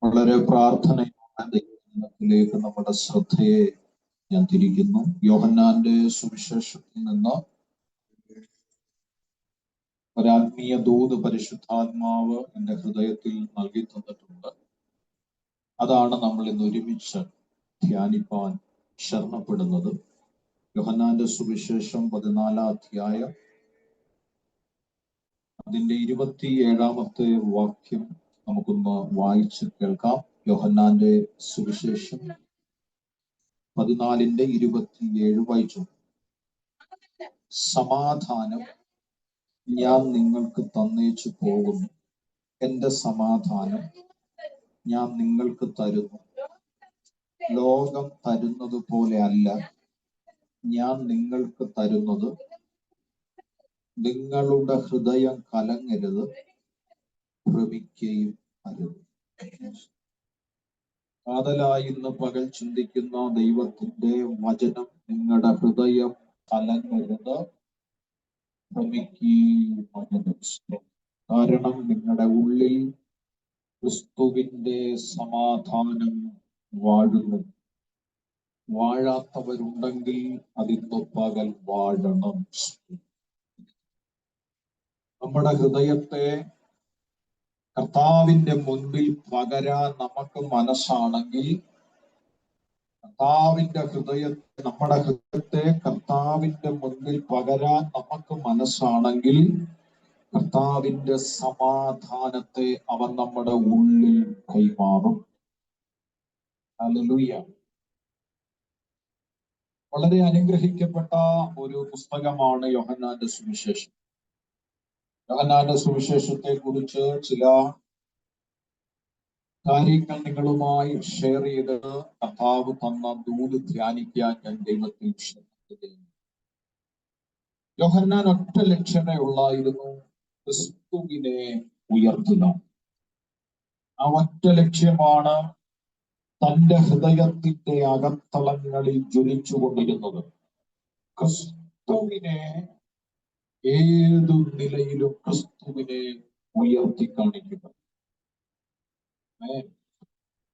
വളരെ പ്രാർത്ഥനയോടെ ദൈവത്തിലേക്ക് നമ്മുടെ ശ്രദ്ധയെ ഞാൻ തിരിക്കുന്നു. യോഹന്നാന്റെ സുവിശേഷത്തിൽ നിന്ന് ഒരാത്മീയ ദൂത് പരിശുദ്ധാത്മാവ് എൻ്റെ ഹൃദയത്തിൽ നൽകി തന്നിട്ടുണ്ട്. അതാണ് നമ്മൾ ഇന്ന് ഒരുമിച്ച് ധ്യാനിപ്പാൻ ശരണപ്പെടുന്നത്. യോഹന്നാന്റെ സുവിശേഷം 14-ാം അധ്യായം അതിന്റെ 27-ാമത്തെ വാക്യം നമുക്കൊന്ന് വായിച്ച് കേൾക്കാം. യോഹന്നാന്റെ സുവിശേഷം 14-27 വായിച്ചു. സമാധാനം ഞാൻ നിങ്ങൾക്ക് തന്നേച്ചു പോകുന്നു, എന്റെ സമാധാനം ഞാൻ നിങ്ങൾക്ക് തരുന്നു. ലോകം തരുന്നത് പോലെ അല്ല ഞാൻ നിങ്ങൾക്ക് തരുന്നത്. നിങ്ങളുടെ ഹൃദയം കലങ്ങരുത്, ഭ്രമിക്കുകയും അരുത്. കാതലായി ഇന്ന് പകൽ ചിന്തിക്കുന്ന ദൈവത്തിന്റെ വചനം, നിങ്ങളുടെ ഹൃദയം കലങ്ങരുത്, ഭ്രമിക്കുകയും അരുത്. കാരണം നിങ്ങളുടെ ഉള്ളിൽ ക്രിസ്തുവിന്റെ സമാധാനം വാഴുന്നു. വാഴാത്തവരുണ്ടെങ്കിൽ അതിന്ന് പകൽ വാഴണം. നമ്മുടെ ഹൃദയത്തെ കർത്താവിന്റെ മുൻപിൽ പകരാൻ നമുക്ക് മനസ്സാണെങ്കിൽ, നമ്മുടെ ഹൃദയത്തെ കർത്താവിന്റെ മുൻപിൽ പകരാൻ നമുക്ക് മനസ്സാണെങ്കിൽ, കർത്താവിന്റെ സമാധാനത്തെ അവൻ നമ്മുടെ ഉള്ളിൽ കൈമാറും. ഹല്ലേലൂയ. വളരെ അനുഗ്രഹിക്കപ്പെട്ട ഒരു പുസ്തകമാണ് യോഹന്നാന്റെ സുവിശേഷം. യോഹന്നാന്റെ സുവിശേഷത്തെ കുറിച്ച് ചില കാര്യങ്ങൾ നിങ്ങളുമായി ഷെയർ ചെയ്ത് കർത്താവ് തന്ന ദൂത് ധ്യാനിക്കാൻ ഞാൻ ദൈവത്തിൽ ശ്രമിക്കുകയാണ്. യോഹന്നാൻ ഒറ്റ ലക്ഷ്യമേ ഉള്ളായിരുന്നു, ക്രിസ്തുവിനെ ഉയർത്തുക. ആ ഒറ്റ ലക്ഷ്യമാണ് തന്റെ ഹൃദയത്തിന്റെ അകത്തളങ്ങളിൽ ജ്വലിച്ചുകൊണ്ടിരുന്നത്. ക്രിസ്തുവിനെ ഏതു നിലയിലും ക്രിസ്തുവിനെ ഉയർത്തി കാണിക്കുക.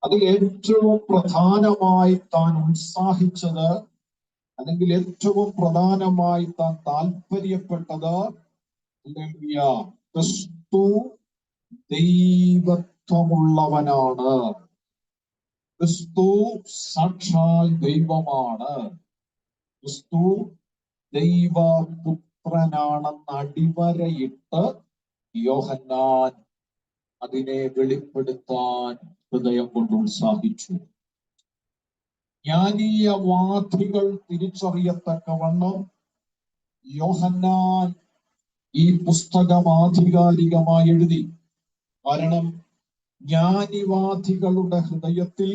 അതിൽ ഏറ്റവും പ്രധാനമായി താൻ ഉത്സാഹിച്ചത്, അല്ലെങ്കിൽ ഏറ്റവും പ്രധാനമായി താൻ താല്പര്യപ്പെട്ടത്, ക്രിസ്തു ദൈവത്വമുള്ളവനാണ്, ക്രിസ്തു സാക്ഷാൽ ദൈവമാണ്, ക്രിസ്തു ദൈവപുത്രനാണെന്ന് അടിവരയിട്ട് യോഹന്നാൻ അതിനെ വെളിപ്പെടുത്താൻ ഹൃദയം കൊണ്ട് ഉത്സാഹിച്ചു. ജ്ഞാനീയ വാദികൾ തിരിച്ചറിയത്തക്കവണ്ണം യോഹന്നാൻ ഈ പുസ്തകം ആധികാരികമായി എഴുതി. കാരണം ജ്ഞാനിവാദികളുടെ ഹൃദയത്തിൽ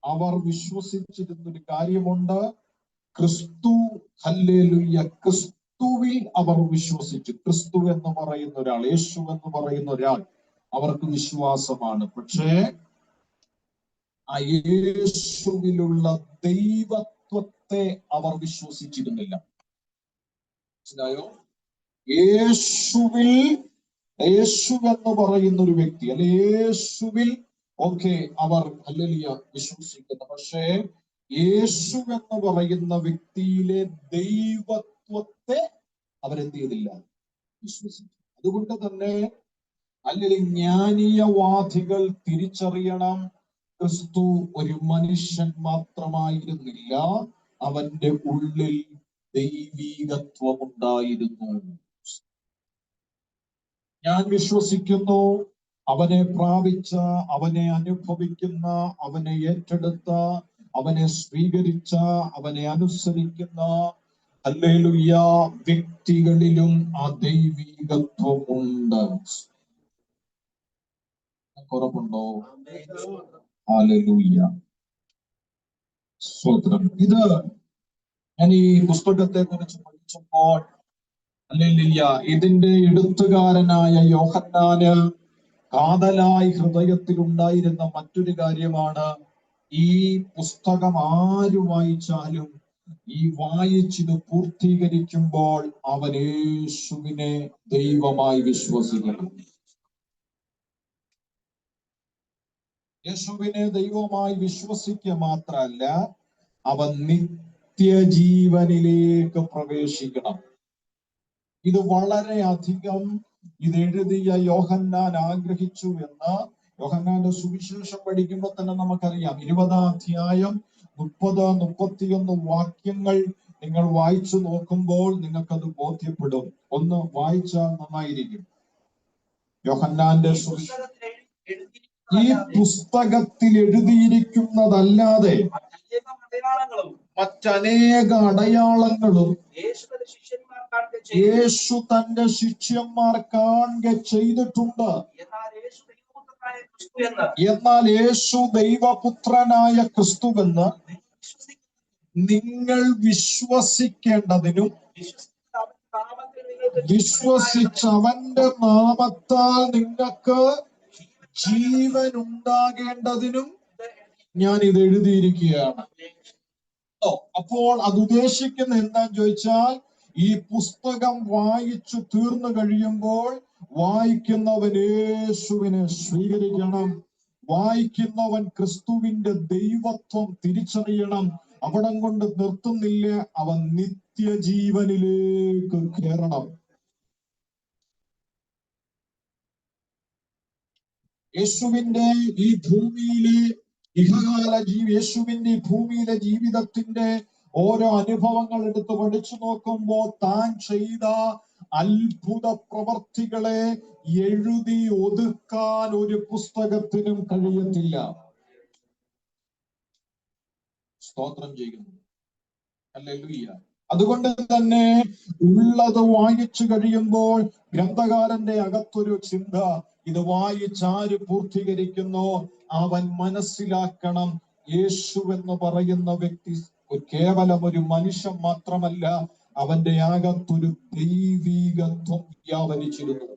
അവർ വിശ്വസിച്ചിരുന്നൊരു കാര്യമുണ്ട്, ക്രിസ്തു, ഹല്ലേലൂയ, ക്രിസ്തുവിൽ അവർ വിശ്വസിച്ചു. ക്രിസ്തു എന്ന് പറയുന്ന ഒരാൾ, യേശു എന്ന് പറയുന്ന ഒരാൾ അവർക്ക് വിശ്വാസമാണ്. പക്ഷേ ആ യേശുവിലുള്ള ദൈവത്വത്തെ അവർ വിശ്വസിച്ചിരുന്നില്ല. മനസ്സിലായോ? യേശു എന്ന് പറയുന്ന ഒരു വ്യക്തി, അല്ലെ, യേശുവിൽ അവർ ഹല്ലേലൂയ വിശ്വസിക്കുന്നു. പക്ഷേ യേശു എന്ന് പറയുന്ന വ്യക്തിയിലെ ദൈവത്വത്തെ അവരെന്ത് ചെയ്തില്ല? വിശ്വസിച്ചു. അതുകൊണ്ട് തന്നെ അല്ലെങ്കിൽ ജ്ഞാനീയവാദികൾ തിരിച്ചറിയണം, ക്രിസ്തു ഒരു മനുഷ്യൻ മാത്രമായിരുന്നില്ല, അവന്റെ ഉള്ളിൽ ദൈവീകത്വമുണ്ടായിരുന്നു. ഞാൻ വിശ്വസിക്കുന്നു, അവനെ പ്രാപിച്ച, അവനെ അനുഭവിക്കുന്ന, അവനെ ഏറ്റെടുത്ത, അവനെ സ്വീകരിച്ച, അവനെ അനുസരിക്കുന്ന ഹല്ലേലൂയ വ്യക്തികളിലും ആ ദൈവീകത്വമുണ്ട്. കുറവുണ്ടോ? ഹല്ലേലൂയ, സ്തോത്രം. ഇത് ഞാൻ ഈ പുസ്തകത്തെ കുറിച്ച് പഠിച്ചപ്പോൾ ഹല്ലേലൂയ, ഇതിന്റെ എഴുത്തുകാരനായ യോഹന്നാന് കാതലായി ഹൃദയത്തിൽ ഉണ്ടായിരുന്ന മറ്റൊരു കാര്യമാണ്, ഈ പുസ്തകം ആര് വായിച്ചാലും ഈ വായിച്ചിത് പൂർത്തീകരിക്കുമ്പോൾ അവൻ യേശുവിനെ ദൈവമായി വിശ്വസിക്കണം. യേശുവിനെ ദൈവമായി വിശ്വസിക്കുക മാത്രമല്ല, അവൻ നിത്യജീവനിലേക്ക് പ്രവേശിക്കണം. ഇത് വളരെയധികം ഇതെഴുതിയ യോഹന്നാൻ ആഗ്രഹിച്ചു എന്ന് യോഹന്നാന്റെ സുവിശേഷം പഠിക്കുമ്പോൾ തന്നെ നമുക്കറിയാം. 20-ാം അധ്യായം 30-31 വാക്യങ്ങൾ നിങ്ങൾ വായിച്ചു നോക്കുമ്പോൾ നിങ്ങൾക്കത് ബോധ്യപ്പെടും. ഒന്ന് വായിച്ചാൽ നന്നായിരിക്കും. യോഹന്നാന്റെ ഈ പുസ്തകത്തിൽ എഴുതിയിരിക്കുന്നതല്ലാതെ മറ്റനേക അടയാളങ്ങളും യേശു തന്റെ ശിഷ്യന്മാർ കാണുക ചെയ്തിട്ടുണ്ട്. എന്നാൽ യേശു ദൈവപുത്രനായ ക്രിസ്തുവെന്ന് നിങ്ങൾ വിശ്വസിക്കേണ്ടതിനും വിശ്വസിച്ച് അവന്റെ നാമത്താൽ നിങ്ങൾക്ക് ജീവൻ ഉണ്ടാകേണ്ടതിനും ഞാൻ ഇത് എഴുതിയിരിക്കുകയാണ്. അപ്പോൾ അത് ഉദ്ദേശിക്കുന്ന എന്താന്ന് ചോദിച്ചാൽ, ഈ പുസ്തകം വായിച്ചു തീർന്നു കഴിയുമ്പോൾ വായിക്കുന്നവൻ യേശുവിനെ സ്വീകരിക്കണം. വായിക്കുന്നവൻ ക്രിസ്തുവിന്റെ ദൈവത്വം തിരിച്ചറിയണം. അവിടം കൊണ്ട് നിർത്തുന്നില്ല, അവൻ നിത്യജീവനിലേക്ക് കയറണം. യേശുവിന്റെ ഈ ഭൂമിയിലെ യേശുവിന്റെ ഈ ഭൂമിയിലെ ജീവിതത്തിന്റെ ഓരോ അനുഭവങ്ങൾ എടുത്ത് പഠിച്ചു നോക്കുമ്പോൾ താൻ ചെയ്ത അത്ഭുത പ്രവർത്തികളെ എഴുതി ഒതുക്കാൻ ഒരു പുസ്തകത്തിനും കഴിയത്തില്ല. സ്തോത്രം ചെയ്യുന്നു. ഹല്ലേലൂയ. അതുകൊണ്ട് തന്നെ ഉള്ളത് വായിച്ചു കഴിയുമ്പോൾ ഗ്രന്ഥകാരന്റെ അകത്തൊരു ചിന്ത, ഇത് വായിച്ചാര് പൂർത്തീകരിക്കുന്നു അവൻ മനസ്സിലാക്കണം, യേശു എന്ന് പറയുന്ന വ്യക്തി കേവലം ഒരു മനുഷ്യൻ മാത്രമല്ല, അവന്റെ അകത്തൊരു ദൈവീകത്വം വ്യാപരിച്ചിരുന്നു.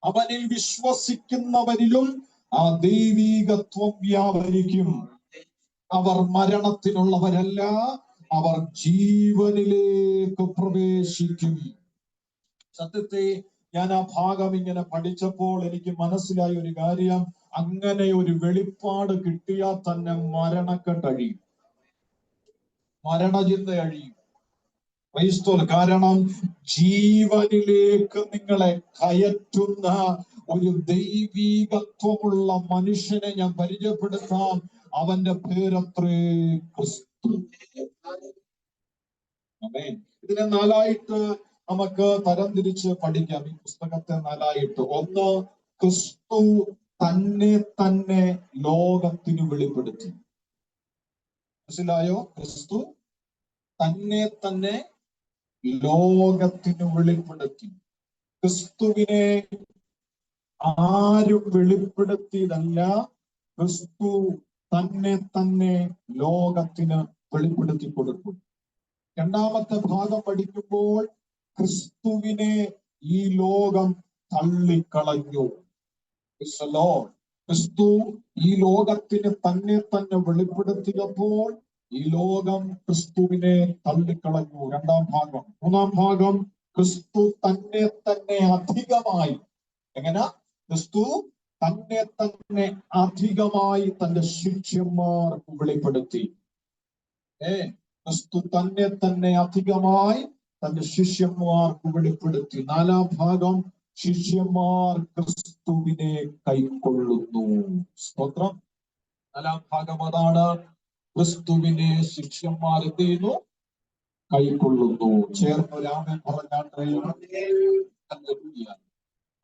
അവനിൽ വിശ്വസിക്കുന്നവരിലും ആ ദൈവീകത്വം വ്യാപരിക്കും. അവർ മരണത്തിനുള്ളവരല്ല, അവർ ജീവനിലേക്ക് പ്രവേശിക്കും. സത്യത്തെ ഞാൻ ആ ഭാഗം ഇങ്ങനെ പഠിച്ചപ്പോൾ എനിക്ക് മനസ്സിലായ ഒരു കാര്യം, അങ്ങനെ ഒരു വെളിപ്പാട് കിട്ടിയാൽ തന്നെ മരണക്കെട്ടഴിയും, മരണചിന്ത അഴിയും. ക്രൈസ്തവർ, കാരണം ജീവനിലേക്ക് നിങ്ങളെ കയറ്റുന്ന ഒരു ദൈവീകത്വമുള്ള മനുഷ്യനെ ഞാൻ പരിചയപ്പെടുത്താം. അവന്റെ പേരത്രേ ക്രിസ്തു. ഇതിനെ നാലായിട്ട് നമുക്ക് തരംതിരിച്ച് പഠിക്കാം. ഈ പുസ്തകത്തെ നാലായിട്ട്. ഒന്ന്, ക്രിസ്തു തന്നെ തന്നെ ലോകത്തിന് വെളിപ്പെടുത്തി. മനസ്സിലായോ? ക്രിസ്തു തന്നെ തന്നെ ലോകത്തിന് വെളിപ്പെടുത്തി. ക്രിസ്തുവിനെ ആരും വെളിപ്പെടുത്തിയതല്ല, ക്രിസ്തു തന്നെ തന്നെ ലോകത്തിന് വെളിപ്പെടുത്തി കൊടുക്കും. രണ്ടാമത്തെ ഭാഗം പഠിക്കുമ്പോൾ ക്രിസ്തുവിനെ ഈ ലോകം തള്ളിക്കളഞ്ഞു. ക്രിസ്തു ഈ ലോകത്തിന് തന്നെ തന്നെ വെളിപ്പെടുത്തിയപ്പോൾ ഈ ലോകം ക്രിസ്തുവിനെ തള്ളിക്കളഞ്ഞു. രണ്ടാം ഭാഗം. മൂന്നാം ഭാഗം, ക്രിസ്തു തന്നെ തന്നെ അധികമായി. എങ്ങനെ? ക്രിസ്തു തന്നെ തന്നെ അധികമായി തന്റെ ശിഷ്യന്മാർക്ക് വെളിപ്പെടുത്തി. ക്രിസ്തു തന്നെ തന്നെ അധികമായി തന്റെ ശിഷ്യന്മാർക്ക് വെളിപ്പെടുത്തി. നാലാം ഭാഗം, ശിഷ്യന്മാർ ക്രിസ്തുവിനെ കൈക്കൊള്ളുന്നു. സ്തോത്രം. നാലാം ഭാഗം അതാണ്, ക്രിസ്തുവിനെ ശിഷ്യന്മാർ എന്ത് ചെയ്യുന്നു? കൈക്കൊള്ളുന്നു. ചേർന്ന് രാമൻ പറഞ്ഞാട്ടെ.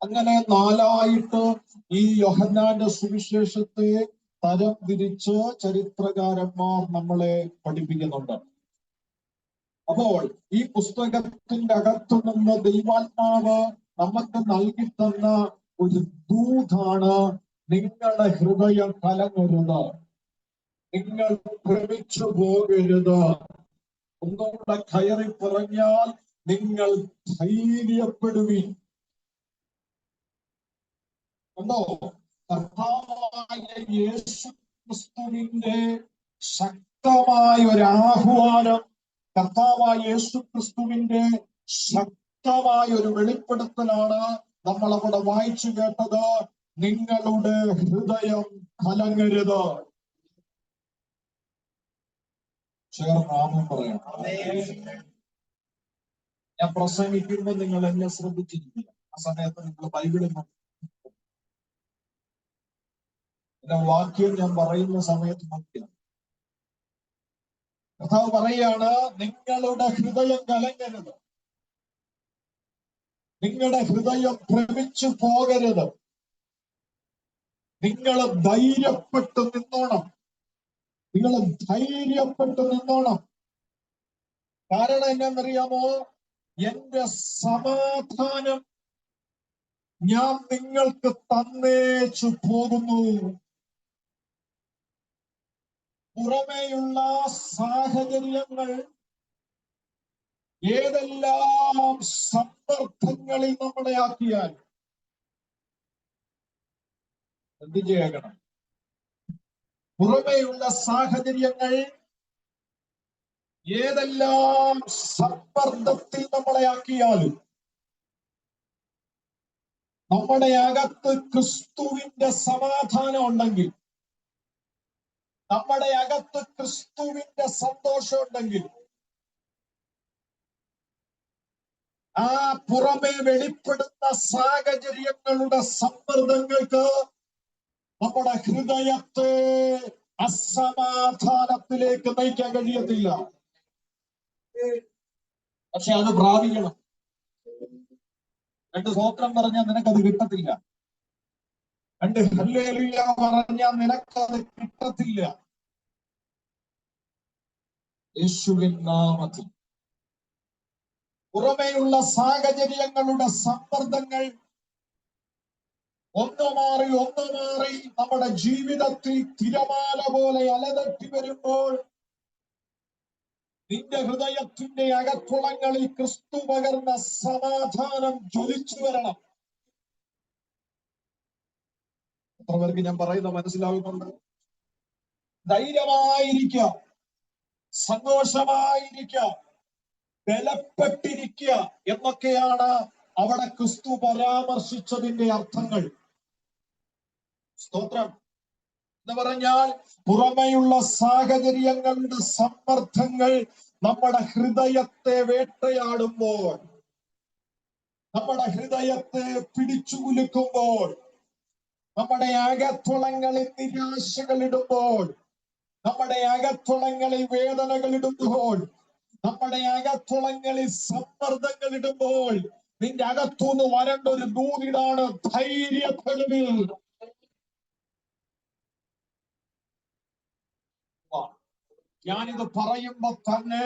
അങ്ങനെ നാലായിട്ട് ഈ യോഹന്നാന്റെ സുവിശേഷത്തെ തരം തിരിച്ച് ചരിത്രകാരന്മാർ നമ്മളെ പഠിപ്പിക്കുന്നുണ്ട്. അപ്പോൾ ഈ പുസ്തകത്തിന്റെ അകത്തു നിന്ന് ദൈവാത്മാവ് നമുക്ക് നൽകി തന്ന ഒരു ദൂതാണ്, നിങ്ങളുടെ ഹൃദയം കലങ്ങരുത്, നിങ്ങൾ ഭ്രമിച്ചു പോകരുത്. ഒന്നുകൂടെ കയറി പറഞ്ഞാൽ, നിങ്ങൾ ധൈര്യപ്പെടുവിൻ. കണ്ടോ? കർത്താവായ യേശു ക്രിസ്തുവിന്റെ ശക്തമായ ഒരു ആഹ്വാനം, കർത്താവായ യേശു ക്രിസ്തുവിന്റെ ശക്തമായ ഒരു വെളിപ്പെടുത്തലാണ് നമ്മൾ അവിടെ വായിച്ചു കേട്ടത്. നിങ്ങളുടെ ഹൃദയം കലങ്ങരുത്. ചേർന്നാമം പറയാം. ഞാൻ പ്രസംഗിക്കുമ്പോൾ നിങ്ങൾ എന്നെ ശ്രദ്ധിച്ചിരിക്കുക. ആ സമയത്ത് നിങ്ങൾ ബൈബിളിൽ എന്റെ വാക്യം ഞാൻ പറയുന്ന സമയത്ത് നോക്കിയാണ്. കർത്താവ് പറയാണ്, നിങ്ങളുടെ ഹൃദയം കലങ്ങരുത്, നിങ്ങളുടെ ഹൃദയം ഭ്രമിച്ചു പോകരുത്, നിങ്ങൾ ധൈര്യപ്പെട്ട് നിന്നോണം, നിങ്ങൾ ധൈര്യപ്പെട്ട് നിന്നോണം. കാരണം എന്നാന്നറിയാമോ? എന്റെ സമാധാനം ഞാൻ നിങ്ങൾക്ക് തന്നേച്ചു പോകുന്നു. പുറമേയുള്ള സാഹചര്യങ്ങൾ ഏതെല്ലാം സന്ദർഭങ്ങളിൽ നമ്മളെ ആക്കിയാൽ എന്ത് ചെയ്യണം? പുറമേയുള്ള സാഹചര്യങ്ങൾ ഏതെല്ലാം സമ്മർദ്ദത്തിൽ നമ്മളെ ആക്കിയാലും നമ്മുടെ അകത്ത് ക്രിസ്തുവിന്റെ സമാധാനം ഉണ്ടെങ്കിൽ, നമ്മുടെ അകത്ത് ക്രിസ്തുവിന്റെ സന്തോഷം ഉണ്ടെങ്കിൽ, ആ പുറമെ വെളിപ്പെടുന്ന സാഹചര്യങ്ങളുടെ സമ്മർദ്ദങ്ങൾക്ക് നമ്മുടെ ഹൃദയത്തെ അസമാധാനത്തിലേക്ക് നയിക്കാൻ കഴിയത്തില്ല. പക്ഷെ അത് പ്രാപിക്കണം. രണ്ട് സ്തോത്രം പറഞ്ഞാൽ നിനക്കത് കിട്ടത്തില്ല. രണ്ട് ഹല്ലേലൂയ പറഞ്ഞാൽ നിനക്കത് കിട്ടത്തില്ല. യേശുവിൻ നാമത്തിൽ പുറമേയുള്ള സാഹചര്യങ്ങളുടെ സമ്മർദ്ദങ്ങൾ ഒന്നു മാറി നമ്മുടെ ജീവിതത്തിൽ തിരമാല പോലെ അലതട്ടി വരുമ്പോൾ നിന്റെ ഹൃദയത്തിന്റെ അകത്തുളങ്ങളിൽ ക്രിസ്തു പകർന്ന സമാധാനം ജ്വലിച്ചു വരണം. എത്ര പേർക്ക് ഞാൻ പറയുന്നത് മനസ്സിലാകുന്നുണ്ട്? ധൈര്യമായിരിക്കുക, സന്തോഷമായിരിക്കുക, ബലപ്പെട്ടിരിക്കുക എന്നൊക്കെയാണ് അവിടെ ക്രിസ്തു പരാമർശിച്ചതിന്റെ അർത്ഥങ്ങൾ. സ്തോത്രം. എന്ന് പറഞ്ഞാൽ പുറമെയുള്ള സാഹചര്യങ്ങളുടെ സമ്മർദ്ദങ്ങൾ നമ്മുടെ ഹൃദയത്തെ വേട്ടയാടുമ്പോൾ, നമ്മുടെ ഹൃദയത്തെ പിടിച്ചു കുലുക്കുമ്പോൾ, നമ്മുടെ അകത്തുളങ്ങളിൽ നിരാശകൾ ഇടുമ്പോൾ, നമ്മുടെ അകത്തുളങ്ങളിൽ വേദനകൾ ഇടുമ്പോൾ, നമ്മുടെ അകത്തുളങ്ങളിൽ സമ്മർദ്ദങ്ങൾ ഇടുമ്പോൾ നിന്റെ അകത്തുനിന്ന് വരേണ്ട ഒരു ദൂതിടാണ് ധൈര്യപ്പെടുവിൻ. ഞാനിത് പറയുമ്പോ തന്നെ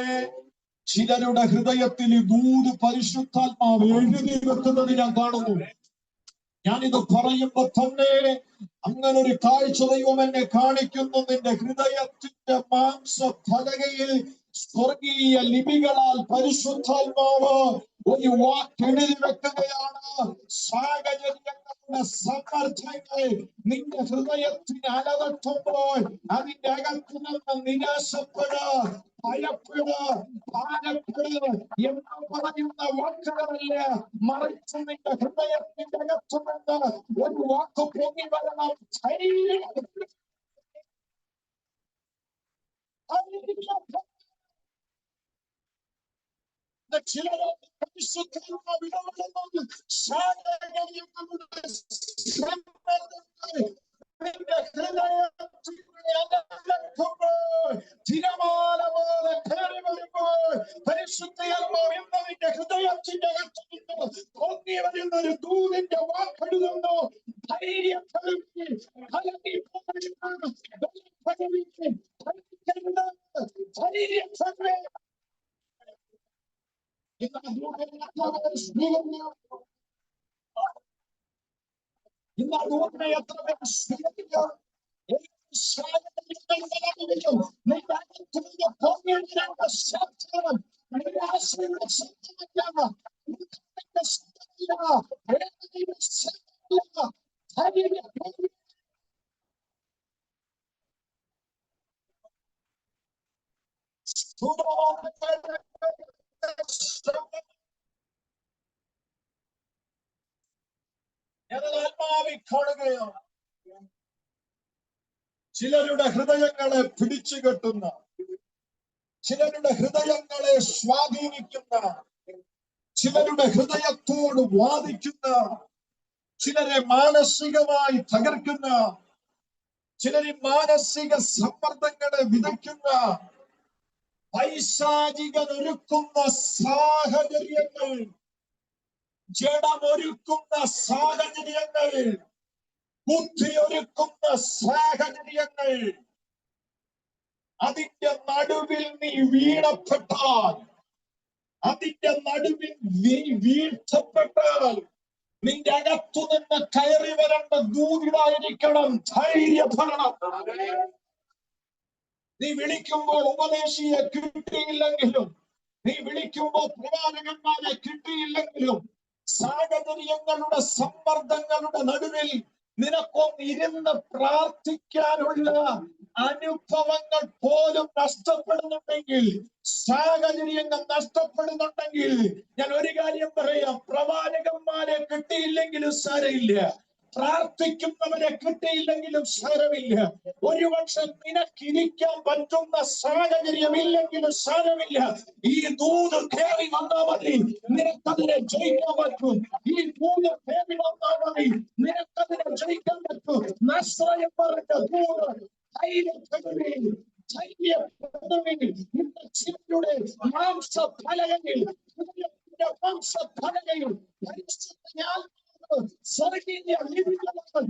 ചിലരുടെ ഹൃദയത്തിൽ ഈ ദൂത് പരിശുദ്ധാത്മാവ് എഴുതി വെക്കുന്നത് ഞാൻ കാണുന്നു. ഞാനിത് പറയുമ്പോ തന്നെ അങ്ങനൊരു കാഴ്ച ദൈവം എന്നെ കാണിക്കുന്നു. നിന്റെ ഹൃദയത്തിന്റെ മാംസഫലകയിൽ സ്വർഗീയ ലിപികളാൽ പരിശുദ്ധാത്മാവ് ഒരു വാക്കെഴുതി വെക്കുകയാണ്. സാഹചര്യങ്ങളുടെ സമ്മർദ്ദങ്ങൾ നിന്റെ ഹൃദയത്തിന് അലതട്ടുമ്പോൾ അതിന്റെ അകത്തു നിന്ന് നിരാശപ്പെട്, ഭയപ്പെട്, ഭാരപ്പെട് എന്ന് പറയുന്ന വാക്കുകളല്ല, മറിച്ച് നിന്റെ ഹൃദയത്തിന്റെ അകത്തു നിന്ന് ഒരു വാക്ക് പൊങ്ങി വരണം. ചിലരുടെ തിരമാല പോലെ കയറി വരുമ്പോൾ പരിശുദ്ധാത്മാവ് എന്നതിന്റെ ഹൃദയത്തിന്റെ അകത്തുനിന്ന് പൊങ്ങി വരുന്ന ഒരു ദൂതിന്റെ വാക്കെഴുതുന്നു. ധൈര്യപ്പെടുത്തി ഇന്ന് ദൂതനെ എത്ര പേർ സ്വീകരിക്കും? കാണുകയാണ്. ചിലരുടെ ഹൃദയങ്ങളെ പിടിച്ചു കെട്ടുന്ന, ചിലരുടെ ഹൃദയങ്ങളെ സ്വാധീനിക്കുന്ന, ചിലരുടെ ഹൃദയത്തോട് വാദിക്കുന്ന, ചിലരെ മാനസികമായി തകർക്കുന്ന, ചിലരെ മാനസിക സമ്മർദ്ദങ്ങളെ വിതയ്ക്കുന്ന, പൈശാചികനൊരുക്കുന്ന സാഹചര്യങ്ങൾ, ജഡമൊരുക്കുന്ന സാഹചര്യങ്ങൾ, ബുദ്ധിയൊരുക്കുന്ന സാഹചര്യങ്ങൾ, അതിന്റെ നടുവിൽ നീ വീണപ്പെട്ടാൽ, അതിന്റെ നടുവിൽ നീ വീഴ്ചപ്പെട്ടാൽ, നിന്റെ അകത്തു നിന്ന് കയറി വരേണ്ട ദൂതിടായിരിക്കണം, ധൈര്യപ്പെടണം. നീ വിളിക്കുമ്പോൾ ഉപദേശിയെ കിട്ടിയില്ലെങ്കിലും, നീ വിളിക്കുമ്പോൾ പ്രവാചകന്മാരെ കിട്ടിയില്ലെങ്കിലും, സാഹചര്യങ്ങളുടെ സമ്മർദ്ദങ്ങളുടെ നടുവിൽ നിനക്കൊന്ന് ഇരുന്ന് പ്രാർത്ഥിക്കാനുള്ള അനുഭവങ്ങൾ പോലും നഷ്ടപ്പെടുന്നുണ്ടെങ്കിൽ, സാഹചര്യങ്ങൾ നഷ്ടപ്പെടുന്നുണ്ടെങ്കിൽ, ഞാൻ ഒരു കാര്യം പറയാം, പ്രവാചകന്മാരെ കിട്ടിയില്ലെങ്കിലും സാരമില്ല, പ്രാർത്ഥിക്കുന്നവരെ കിട്ടിയില്ലെങ്കിലും സാരമില്ല, ഒരുപക്ഷെ നിനക്കിരിക്കാൻ പറ്റുന്ന സാഹചര്യമില്ലെങ്കിലും സാരമില്ല, ഈ ദൂത് കയറി വന്നാൽ മതി, നിനക്കതിനെ ജയിക്കാൻ പറ്റും. ഈ ദൂത് കയറി വന്നാൽ മതി, നിനക്കതിനെ ജയിക്കാൻ പറ്റും. നസ്രയൻ പറഞ്ഞ ദൂത് ധൈര്യപ്പെടുവിൻ, ധൈര്യപ്പെടുവിൻ. ഇന്ന് ചിലരുടെ മാംസഫലകയിൽ, ഹൃദയത്തിന്റെ മാംസഫലകയിൽ പരിശുദ്ധ സ്വർഗീയ ലിപികളാൽ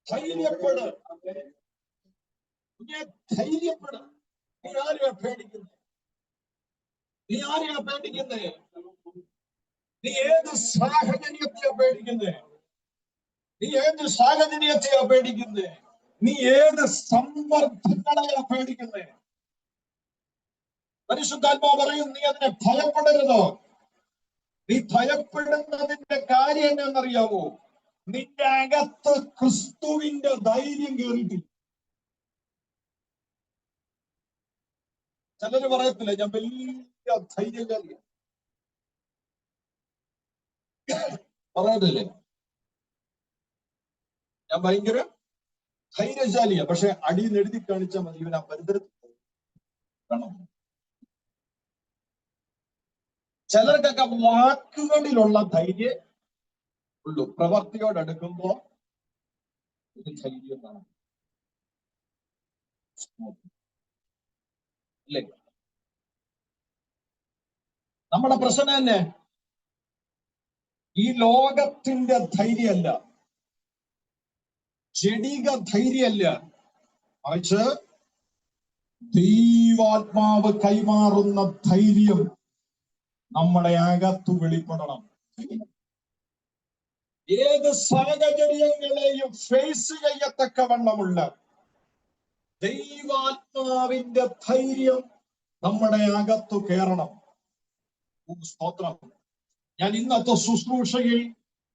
ധൈര്യപ്പെട്, ധൈര്യപ്പെട്. നീ ആരെയാ പേടിക്കുന്നത്? നീ ആരെയാ പേടിക്കുന്നത്? നീ ഏത് സാഹചര്യത്തെയാ പേടിക്കുന്നത്? നീ ഏത് സാഹചര്യത്തെയാ പേടിക്കുന്നത്? നീ ഏത് സമ്മർദ്ദങ്ങളെയാ പേടിക്കുന്നത്? പരിശുദ്ധാത്മാവ് പറയും, നീ അതിനെ ഭയപ്പെടരുതോ. നീ ഭയപ്പെടുന്നതിന്റെ കാര്യം എന്നാണെന്നറിയാവോ? നിന്റെ അകത്ത് ക്രിസ്തുവിന്റെ ധൈര്യം കയറിയിട്ടില്ല. ചിലര് പറയത്തില്ല, ഞാൻ വലിയ ധൈര്യശാലിയ, പറയത്തില്ലേ, ഞാൻ ഭയങ്കര ധൈര്യശാലിയ. പക്ഷെ അടിയിൽ എഴുതി കാണിച്ചാൽ മതി, ഇവൻ ആ പരിസരത്ത് കാണാം. ചിലർക്കൊക്കെ വാക്കുകളിലുള്ള ധൈര്യം ഉള്ളൂ, പ്രവർത്തിയോടെടുക്കുമ്പോ ഒരു ധൈര്യം കാണാം. അല്ലേ? നമ്മുടെ പ്രശ്നം തന്നെ ഈ ലോകത്തിന്റെ ധൈര്യമല്ല, ജഡിക ധൈര്യമല്ല, മറിച്ച് ദൈവാത്മാവ് കൈമാറുന്ന ധൈര്യം നമ്മുടെ അകത്ത് വെളിപ്പെടണം. ഏത് സാഹചര്യങ്ങളെയും ഫേസ് ചെയ്യത്തക്കവണ്ണമുള്ള ദൈവാത്മാവിന്റെ ധൈര്യം നമ്മുടെ അകത്ത് കയറണം. സ്തോത്രം. ഞാൻ ഇന്നത്തെ ശുശ്രൂഷയിൽ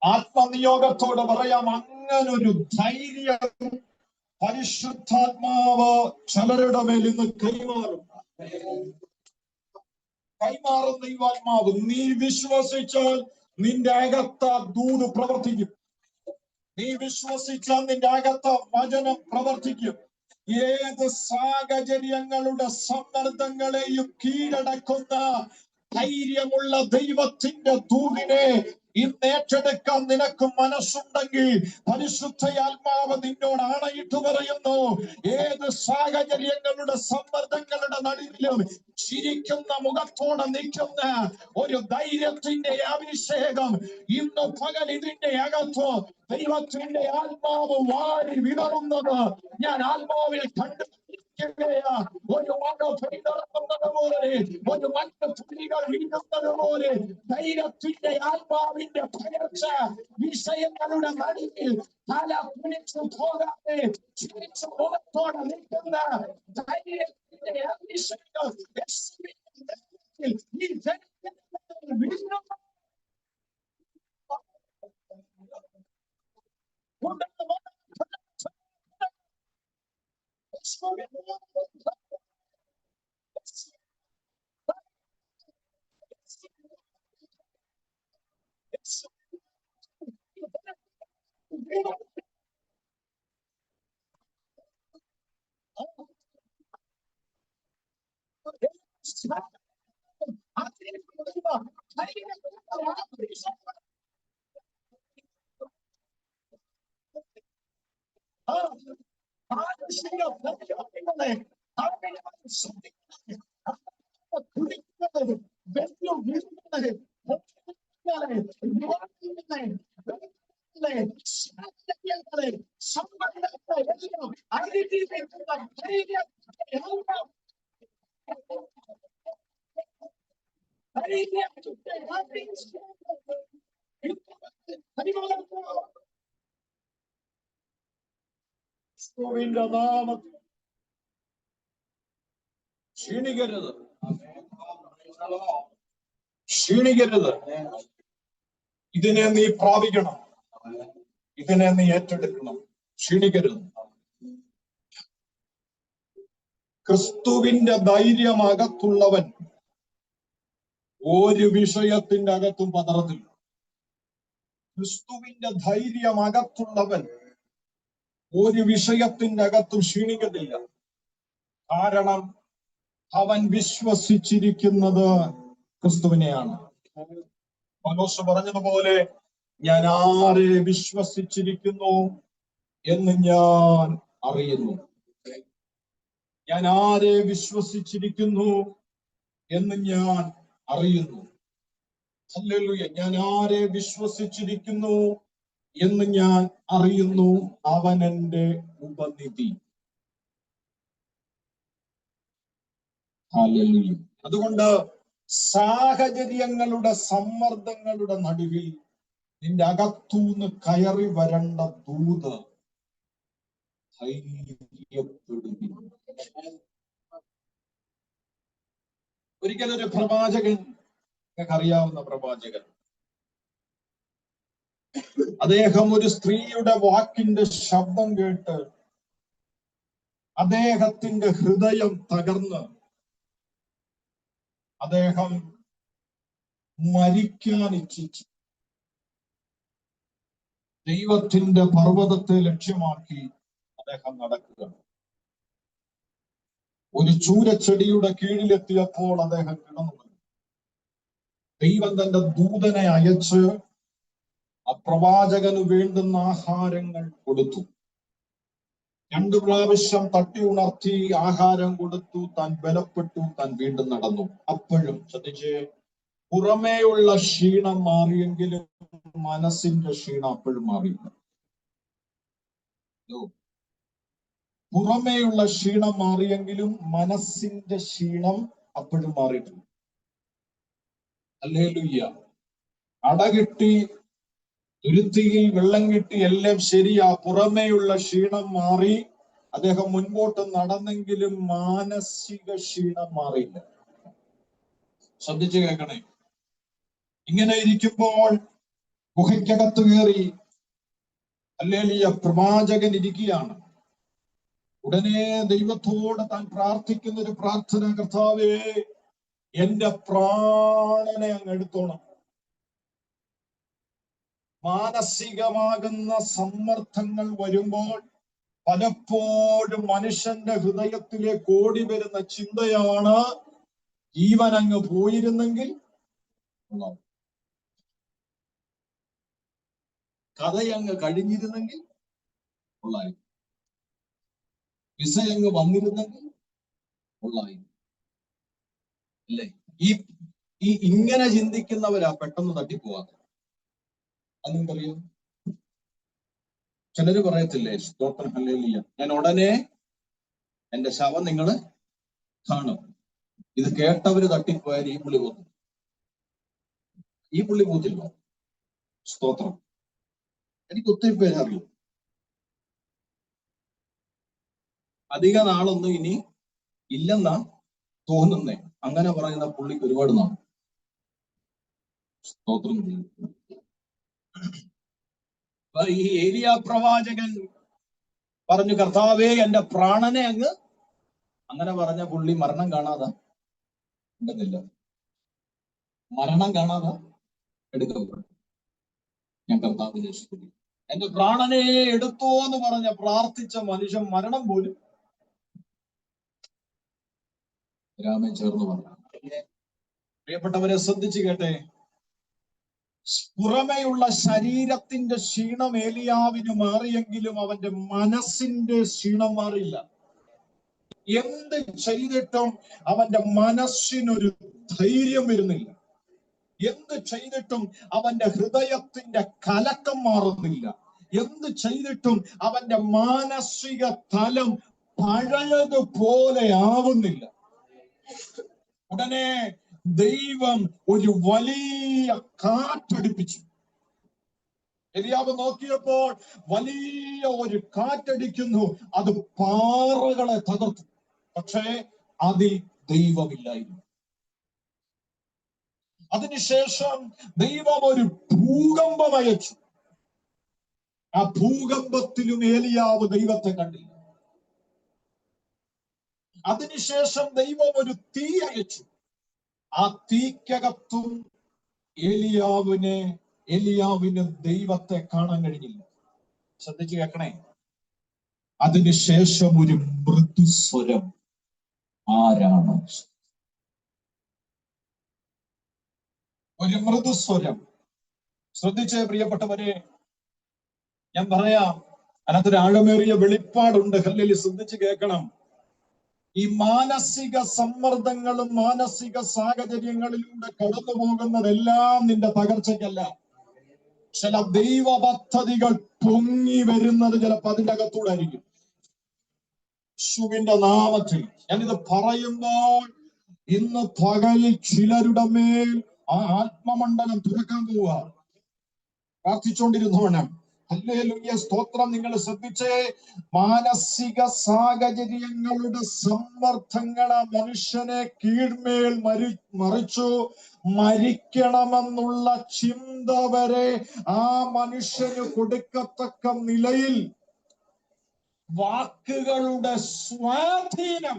ആത്മനിയോഗത്തോടെ പറയാം, അങ്ങനൊരു ധൈര്യം പരിശുദ്ധാത്മാവ് ചിലരുടെ മേൽ ഇന്ന് കൈമാറും ദൈവാത്മാവ്. നീ വിശ്വസിച്ചാൽ നിന്റെ അകത്ത ദൂത് പ്രവർത്തിക്കും. നീ വിശ്വസിച്ചാൽ നിന്റെ അകത്ത വചനം പ്രവർത്തിക്കും. ഏത് സാഹചര്യങ്ങളുടെ സമ്മർദ്ദങ്ങളെയും കീഴടക്കുന്ന ധൈര്യമുള്ള ദൈവത്തിന്റെ ദൂതിനെ ഇന്ന് ഏറ്റെടുക്കാൻ നിനക്ക് മനസ്സുണ്ടെങ്കിൽ പരിശുദ്ധയാത്മാവ് നിന്നോട് ആണയിട്ട് പറയുന്നു, ഏത് സാഹചര്യങ്ങളുടെ സമ്മർദ്ദങ്ങളുടെ നടുവിലും ചിരിക്കുന്ന മുഖത്തോടെ നിൽക്കുന്ന ഒരു ധൈര്യത്തിന്റെ അഭിഷേകം ഇന്ന് പകൽ ഇതിന്റെ അകത്ത് ദൈവത്തിന്റെ ആത്മാവ് വാരി വിടറുന്നത് ഞാൻ ആത്മാവിൽ കണ്ടു. ഒരു മഴ പെയ്തിറങ്ങുന്നത് പോലെ, ഒരു മറ്റ് തുള്ളികൾ വീഴുന്നത് പോലെ ധൈര്യത്തിന്റെ ആത്മാവിന്റെ പകർച്ച വിഷയങ്ങളുടെ നടുവിൽ തല കുനിച്ചു പോകാതെ ചിരിച്ചു മുഖത്തോടെ നിൽക്കുന്ന ധൈര്യത്തിന്റെ അഭിഷേകം ഈ ക്ഷീണിക്കരുത്, ക്ഷീണിക്കരുത്. ഇതിനെ നീ പ്രാപിക്കണം, ഇതിനെ നീ ഏറ്റെടുക്കണം. ക്ഷീണിക്കരുത്. ക്രിസ്തുവിന്റെ ധൈര്യം അകത്തുള്ളവൻ ഒരു വിഷയത്തിന്റെ അകത്തും പതറത്തില്ല. ക്രിസ്തുവിന്റെ ധൈര്യം അകത്തുള്ളവൻ ഒരു വിഷയത്തിന്റെ അകത്തും ക്ഷീണിക്കത്തില്ല. കാരണം അവൻ വിശ്വസിച്ചിരിക്കുന്നത് ക്രിസ്തുവിനെയാണ്. പൗലോസ് പറഞ്ഞതുപോലെ, ഞാൻ ആരെ വിശ്വസിച്ചിരിക്കുന്നു എന്ന് ഞാൻ അറിയുന്നു. ഞാൻ ആരെ വിശ്വസിച്ചിരിക്കുന്നു എന്ന് ഞാൻ അറിയുന്നു. ഹല്ലേലൂയ. ഞാൻ ആരെ വിശ്വസിച്ചിരിക്കുന്നു എന്ന് ഞാൻ അറിയുന്നു, അവൻ എൻ്റെ ഉപനിധി. ഹല്ലേലൂയ. അതുകൊണ്ട് സാഹചര്യങ്ങളുടെ സമ്മർദ്ദങ്ങളുടെ നടുവിൽ നിന്റെ അകത്തൂന്ന് കയറി വരേണ്ട ദൂത് ധൈര്യപ്പെടുക. ഒരിക്കലൊരു പ്രവാചകൻ, അറിയാവുന്ന പ്രവാചകൻ, അദ്ദേഹം ഒരു സ്ത്രീയുടെ വാക്കിന്റെ ശബ്ദം കേട്ട് അദ്ദേഹത്തിന്റെ ഹൃദയം തകർന്ന് അദ്ദേഹം മരിക്കാൻ ഇച്ഛിച്ചു. ദൈവത്തിന്റെ പർവ്വതത്തെ ലക്ഷ്യമാക്കി അദ്ദേഹം നടക്കുക. ഒരു ചൂരച്ചെടിയുടെ കീഴിലെത്തിയപ്പോൾ അദ്ദേഹം കിടന്നു. ദൈവം തന്റെ ദൂതനെ അയച്ച് ആ പ്രവാചകന് വേണ്ടുന്ന ആഹാരങ്ങൾ കൊടുത്തു. 2 പ്രാവശ്യം തട്ടി ഉണർത്തി ആഹാരം കൊടുത്തു. താൻ ബലപ്പെട്ടു, താൻ വീണ്ടും നടന്നു. അപ്പോഴും ശ്രദ്ധിച്ച്, പുറമേയുള്ള ക്ഷീണം മാറിയെങ്കിലും മനസ്സിന്റെ ക്ഷീണം അപ്പോഴും മാറിയില്ല. പുറമേയുള്ള ക്ഷീണം മാറിയെങ്കിലും മനസ്സിന്റെ ക്ഷീണം അപ്പോഴും മാറിയിട്ടില്ല. ഹല്ലേലൂയ. അടകിട്ടി, തുരുത്തിയിൽ വെള്ളം കിട്ടി, എല്ലാം ശരിയാ. പുറമേയുള്ള ക്ഷീണം മാറി, അദ്ദേഹം മുൻപോട്ട് നടന്നെങ്കിലും മാനസിക ക്ഷീണം മാറിയില്ല. ശ്രദ്ധിച്ചു കേൾക്കണേ. ഇങ്ങനെ ഇരിക്കുമ്പോൾ ഗുഹയ്ക്കകത്ത് കയറി ഹല്ലേലൂയ പ്രവാചകൻ ഇരിക്കുകയാണ്. ഉടനെ ദൈവത്തോട് താൻ പ്രാർത്ഥിക്കുന്ന ഒരു പ്രാർത്ഥന, കർത്താവേ, എന്റെ പ്രാണനെ അങ്ങ് എടുത്തോണം. മാനസികമാകുന്ന സമ്മർദ്ദങ്ങൾ വരുമ്പോൾ പലപ്പോഴും മനുഷ്യന്റെ ഹൃദയത്തിലേക്ക് ഓടി വരുന്ന ചിന്തയാണ്, ജീവൻ അങ്ങ് പോയിരുന്നെങ്കിൽ, കഥയങ്ങ് കഴിഞ്ഞിരുന്നെങ്കിൽ, വിസയങ്ങ് വന്നിരുന്നെങ്കിൽ ഉള്ളായി. അല്ലേ? ഈ ഇങ്ങനെ ചിന്തിക്കുന്നവരാ പെട്ടെന്ന് തട്ടിപ്പോവാതെ. അത് നിങ്ങൾക്കറിയാം. ചിലര് പറയത്തില്ലേ, സ്തോത്രം ഹല്ലേലൂയ, ഞാൻ ഉടനെ എന്റെ ശവം നിങ്ങൾ കാണും. ഇത് കേട്ടവര് തട്ടിപ്പോയാൽ ഈ പുള്ളി പോന്നു. ഈ പുള്ളി പോത്തില്ല. സ്തോത്രം. എനിക്ക് ഒത്തിരി പേര് അറിയും. അധിക നാളൊന്നും ഇനി ഇല്ലെന്നാ തോന്നുന്നേ. അങ്ങനെ പറയുന്ന പുള്ളിക്ക് ഒരുപാട് നാൾ. സ്തോത്രം. ഈ ഏലിയാ പ്രവാചകൻ പറഞ്ഞു, കർത്താവേ എന്റെ പ്രാണനെ അങ്ങ്, അങ്ങനെ പറഞ്ഞ പുള്ളി മരണം കാണാതെ ഉണ്ടെന്നില്ല. മരണം കാണാതെ എടുക്കപ്പെട്ടു. ഞാൻ കർത്താവിനെ സ്തുതിക്കുന്നു. എന്റെ പ്രാണനെ എടുത്തോ എന്ന് പറഞ്ഞ പ്രാർത്ഥിച്ച മനുഷ്യൻ മരണം പോലും രാമൻ ചേർന്ന് പറഞ്ഞു. പ്രിയപ്പെട്ടവരെ ശ്രദ്ധിച്ചു കേട്ടെ, പുറമെയുള്ള ശരീരത്തിന്റെ ക്ഷീണം ഏലിയാവിന് മാറിയെങ്കിലും അവന്റെ മനസ്സിന്റെ ക്ഷീണം മാറിയില്ല. എന്ത് ചെയ്തിട്ടും അവന്റെ മനസ്സിനൊരു ധൈര്യം വരുന്നില്ല. എന്ത് ചെയ്തിട്ടും അവന്റെ ഹൃദയത്തിന്റെ കലക്കം മാറുന്നില്ല. എന്ത് ചെയ്തിട്ടും അവന്റെ മാനസിക തലം പഴയതുപോലെ ആവുന്നില്ല. ഉടനെ ദൈവം ഒരു വലിയ കാറ്റടിപ്പിച്ചു. എലിയാവ് നോക്കിയപ്പോൾ വലിയ ഒരു കാറ്റടിക്കുന്നു. അത് പാറകളെ തകർത്തു. പക്ഷേ അതിൽ ദൈവമില്ലായിരുന്നു. അതിനുശേഷം ദൈവം ഒരു ഭൂകമ്പം അയച്ചു. ആ ഭൂകമ്പത്തിലും ഏലിയാവ് ദൈവത്തെ കണ്ടില്ല. അതിനുശേഷം ദൈവം ഒരു തീ അയച്ചു. ആ തീക്കകത്തും ഏലിയാവിന് ദൈവത്തെ കാണാൻ കഴിഞ്ഞില്ല. ശ്രദ്ധിച്ചു കേൾക്കണേ. അതിനുശേഷം ഒരു മൃദുസ്വരം. ആരാണ്? ഒരു മൃദുസ്വരം. ശ്രദ്ധിച്ചേ പ്രിയപ്പെട്ടവരെ, ഞാൻ പറയാം, അതിനകത്തൊരു ആഴമേറിയ വെളിപ്പാടുണ്ട്. ഹല്ലേലൂയ. ശ്രദ്ധിച്ച് കേൾക്കണം. ഈ മാനസിക സമ്മർദ്ദങ്ങളും മാനസിക സാഹചര്യങ്ങളിലൂടെ കടന്നു പോകുന്നതെല്ലാം നിന്റെ തകർച്ചയ്ക്കല്ല. ചില ദൈവ പദ്ധതികൾ പൊങ്ങി വരുന്നത് ചിലപ്പോൾ അതിൻ്റെ അകത്തൂടെ ആയിരിക്കും. യേശുവിന്റെ നാമത്തിൽ ഞാനിത് പറയുമ്പോൾ ഇന്ന് പകൽ ചിലരുടെ മേൽ ആ ആത്മമണ്ഡലം തുറക്കാൻ പോവുക. പ്രാർത്ഥിച്ചുകൊണ്ടിരുന്നോണം. ഹല്ലേലൂയ, സ്തോത്രം. നിങ്ങൾ ശ്രദ്ധിച്ചേ, മാനസിക സാഹചര്യങ്ങളുടെ സമ്മർദ്ദങ്ങൾ ആ മനുഷ്യനെ കീഴ്മേൽ മറിച്ചു. മരിക്കണമെന്നുള്ള ചിന്ത വരെ ആ മനുഷ്യന് കൊടുക്കത്തക്ക നിലയിൽ വാക്കുകളുടെ സ്വാധീനം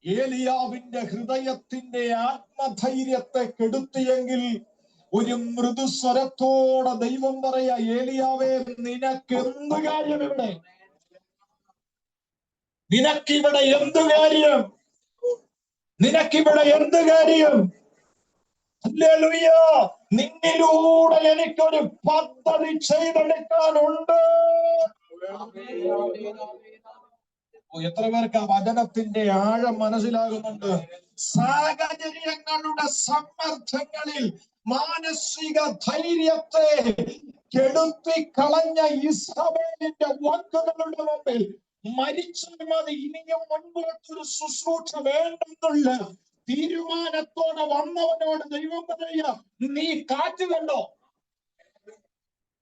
ഏലിയാവിന്റെ ഹൃദയത്തിന്റെ ആത്മധൈര്യത്തെ കെടുത്തിയെങ്കിൽ ഒരു മൃദുസ്വരത്തോടെ ദൈവം പറയാ, ഏലിയാവേ, നിനക്ക് എന്ത് കാര്യം ഇവിടെ? നിനക്കിവിടെ എന്ത് കാര്യം? നിനക്കിവിടെ എന്ത് കാര്യം? ഹല്ലേലൂയ. നിന്നിലൂടെ എനിക്കൊരു പദ്ധതി ചെയ്തെടുക്കാനുണ്ട്. എത്ര പേർക്ക് ആ വചനത്തിന്റെ ആഴം മനസ്സിലാകുന്നുണ്ട്? സാഹചര്യങ്ങളുടെ സമ്മർദ്ദങ്ങളിൽ മാനസിക ധൈര്യത്തെ കെടുത്തി കളഞ്ഞ ഇസബേലിന്റെ വാക്കുകളുടെ മുമ്പിൽ മരിച്ചാൽ മതി, ഇനിയും മുൻപോട്ടൊരു ശുശ്രൂഷ വേണ്ടെന്നുള്ള തീരുമാനത്തോടെ വന്നവനോട് ദൈവം പറയുക, നീ കാറ്റ് കണ്ടോ?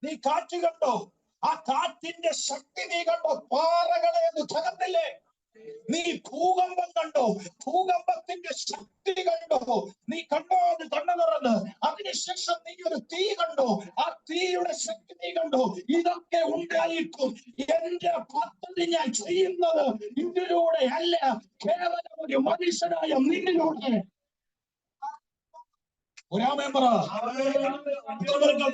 നീ കാറ്റ് കണ്ടോ? ആ കാറ്റിന്റെ ശക്തി നീ കണ്ടോ? പാറകളെ അത് തകർന്നില്ലേ? നീ ഭൂകമ്പം കണ്ടോ? ഭൂകമ്പത്തിന്റെ ശക്തി കണ്ടോ? നീ കണ്ടോ? അത് കണ്ണു തുറന്ന്. അതിനുശേഷം നീ ഒരു തീ കണ്ടോ? ആ തീയുടെ ശക്തി നീ കണ്ടോ? ഇതൊക്കെ ഉണ്ടായിട്ടും എന്റെ പദ്ധതി ഞാൻ ചെയ്യുന്നത് ഇതിലൂടെ അല്ല, കേവലം ഒരു മനുഷ്യനായ നിന്നിലൂടെ.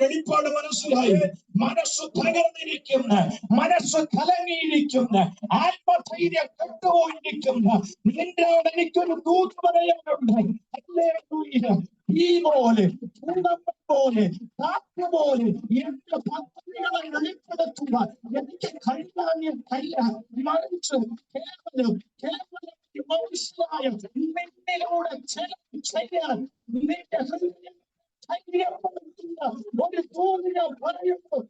വെളിപ്പാട് മനസ്സിലായി. മനസ്സ് തകർന്നിരിക്കുന്ന, മനസ്സ് കലങ്ങിയിരിക്കുന്ന, ആത്മധൈര്യം കെട്ടുപോയിരിക്കുന്ന നിന്നോട് എനിക്കൊരു ദൂത് പറയാനുണ്ട്. ഈ പോലെ പോലെ കാറ്റ് പോലെ എന്റെ പദ്ധതികളെ വെളിപ്പെടുത്തുവാൻ എനിക്ക് കഴിയില്ല. മറിച്ച് കേവലം മനസ്സിലായ നിന്നിലൂടെ ചെയ്യാൻ നിന്റെ ഹൃദയം ധൈര്യപ്പെടുത്തുന്ന ഒരു തോന്നിയ പറയുമ്പോൾ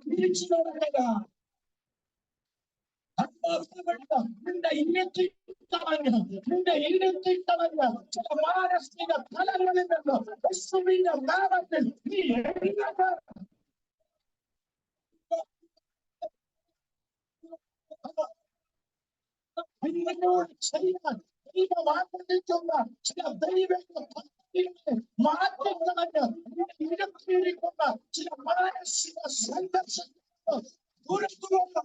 തിരിച്ചു നടക്കുക. നിന്റെ ഇരുത്തിക്കളഞ്ഞ ചില മാനസിക ഫലങ്ങളിൽ നിന്ന് യേശുവിന്റെ നാമത്തിൽ നീ നിന്നോട് ചെയ്യാൻ ദൈവം ആഗ്രഹിക്കുന്ന ചില ദൈവിക പദ്ധതികളെ മാറ്റിക്കളഞ്ഞ് ഇരുത്തിയിരിക്കുന്ന ചില മാനസിക സംഘർഷങ്ങൾ പുറത്തുകൊണ്ട്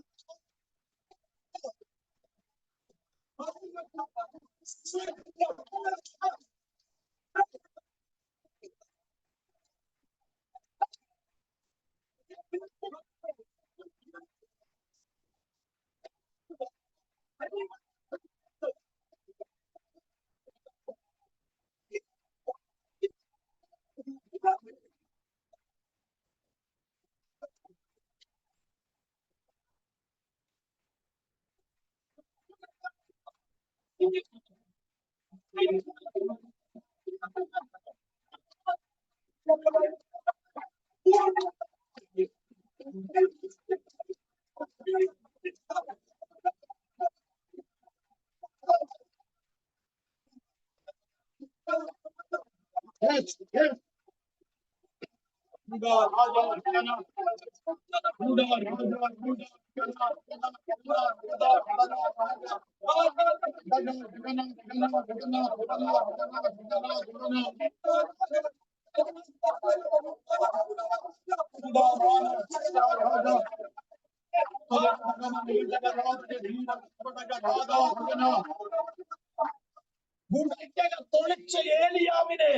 തൊളിച്ച ഏലിയാവിനെ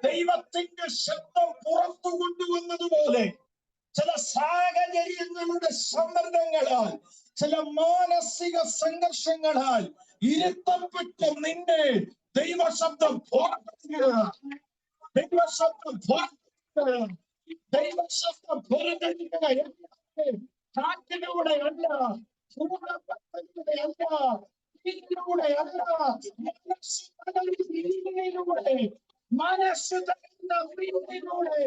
ദൈവത്തിന്റെ ശബ്ദം പുറത്തു കൊണ്ടുവന്നതുപോലെ ചില സാഹചര്യങ്ങളുടെ സമ്മർദ്ദങ്ങളാൽ, ചില മാനസിക സംഘർഷങ്ങളാൽ ഇരുത്തപ്പെട്ട നിന്നെ ദൈവശബ്ദം പുറത്തെടുക്കുക. കാറ്റിലൂടെ അല്ല, ഭൂകമ്പത്തിലൂടെ അല്ല, ഇതിലൂടെ അല്ല, മനസ്സിലൂടെ, മനസ്സ് തരുന്ന വീട്ടിലൂടെ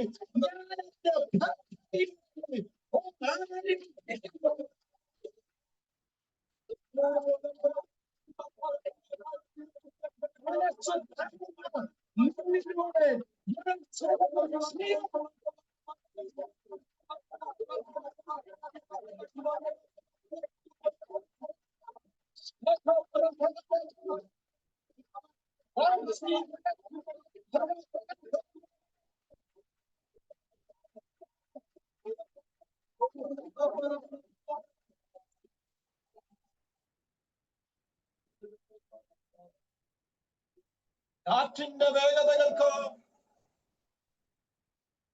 കാറ്റിന്റെ വേഗതകൾക്കോ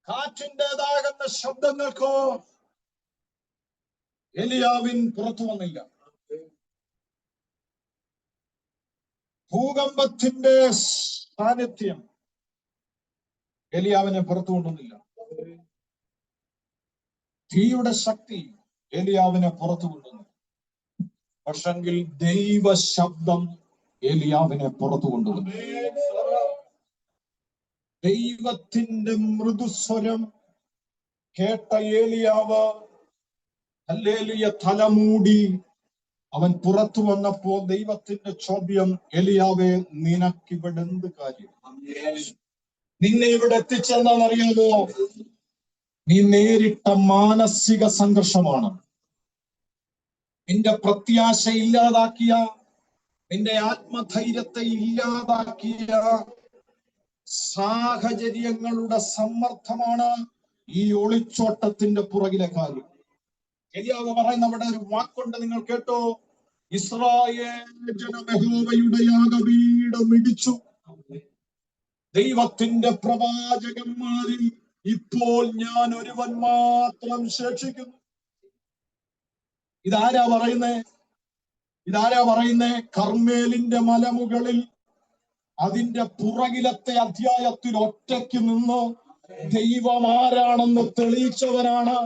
കാറ്റിൻ്റെതാകുന്ന ശബ്ദങ്ങൾക്കോ എലിയാവിൻ പുറത്തു വന്നില്ല. ഭൂകമ്പത്തിന്റെ സാന്നിധ്യം എലിയാവിനെ പുറത്തു കൊണ്ടുവന്നില്ല. തീയുടെ ശക്തി എലിയാവിനെ പുറത്തു കൊണ്ടുവന്നു. പക്ഷെങ്കിൽ ദൈവ ശബ്ദം എലിയാവിനെ പുറത്തു കൊണ്ടുവന്നു. ദൈവത്തിന്റെ മൃദുസ്വരം കേട്ട ഏലിയാവ് ഹല്ലേലൂയ തലമൂടി അവൻ പുറത്തു വന്നപ്പോ ദൈവത്തിന്റെ ചോദ്യം, എലിയാവേ നിനക്കിവിടെ എന്ത് കാര്യം? നിന്നെ ഇവിടെ എത്തിച്ചെന്താണെന്നറിയാമോ? നീ നേരിട്ട മാനസിക സംഘർഷമാണ്. നിന്റെ പ്രത്യാശ ഇല്ലാതാക്കിയ, നിന്റെ ആത്മധൈര്യത്തെ ഇല്ലാതാക്കിയ സാഹചര്യങ്ങളുടെ സമ്മർദ്ദമാണ് ഈ ഒളിച്ചോട്ടത്തിന്റെ പുറകിലെ കാര്യം. എലിയാവ് പറയുന്ന അവിടെ ഒരു വാക്കുണ്ട്, നിങ്ങൾ കേട്ടോ? ഇസ്രായേൽ ജനം യഹോവയുടെ യാഗപീഠം ഇടിച്ചു. ദൈവത്തിന്റെ പ്രവാചകന്മാരിൽ ഇപ്പോൾ ഞാൻ ഒരുവൻ മാത്രം ശേഷിക്കുന്നു. ഇതാരാ പറയുന്നേ? കർമ്മേലിന്റെ മലമുകളിൽ അതിന്റെ പുറകിലത്തെ അധ്യായത്തിൽ ഒറ്റയ്ക്ക് നിന്ന് ദൈവം ആരാണെന്ന് തെളിയിച്ചവരാണ്.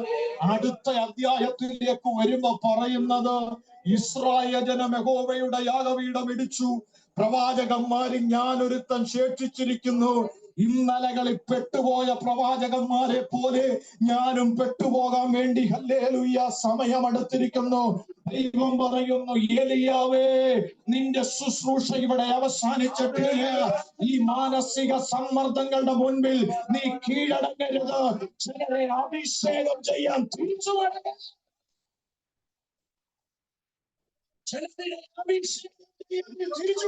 അടുത്ത അധ്യായത്തിലേക്ക് വരുമ്പോ പറയുന്നത്, ഇസ്രായേൽ ജനം യഹോവയുടെ യാഗപീഠം ഇടിച്ചു, പ്രവാചകന്മാരിൽ ഞാൻ ഒരുത്തൻ ശേഷിച്ചിരിക്കുന്നു. ഇന്നലകളിൽ പെട്ടുപോയ പ്രവാചകന്മാരെ പോലെ ഞാനും പെട്ടുപോകാൻ വേണ്ടി ഹല്ലേലൂയ സമയമെടുത്തിരിക്കുന്നു. ദൈവം പറയുന്നു, ഏലിയാവേ, നിന്റെ ശുശ്രൂഷ ഇവിടെ അവസാനിച്ചിട്ടില്ല. ഈ മാനസിക സമ്മർദ്ദങ്ങളുടെ മുൻപിൽ നീ കീഴടങ്ങരുത്. ചിലരെ അഭിഷേകം ചെയ്യാൻ തിരിച്ചു വരരുത്. ചിലരെ അഭിഷേകം തിരിച്ചു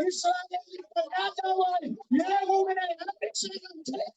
ഇസ്രായേലിന്റെ രാജാവായി യാക്കോബിനെ അഭിഷേകം ചെയ്യും.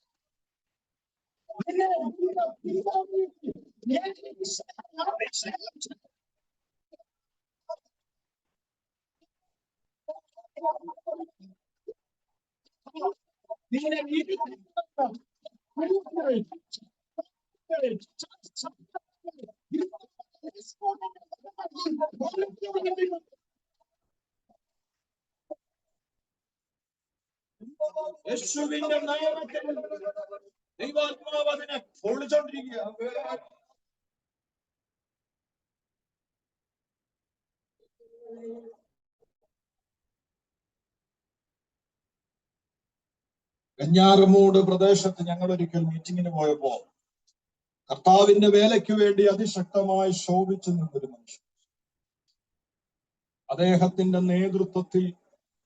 യേശുവിന്റെ നാമത്തിൽ ദൈവാത്മാവ് അതിനെ പൊളിച്ചോണ്ടിരിക്കുക. വെഞ്ഞാറമൂട് പ്രദേശത്ത് ഞങ്ങൾ ഒരിക്കൽ മീറ്റിങ്ങിന് പോയപ്പോ കർത്താവിന്റെ വേലയ്ക്ക് വേണ്ടി അതിശക്തമായി ശോഭിച്ചു നിന്നൊരു മനുഷ്യൻ, അദ്ദേഹത്തിന്റെ നേതൃത്വത്തിൽ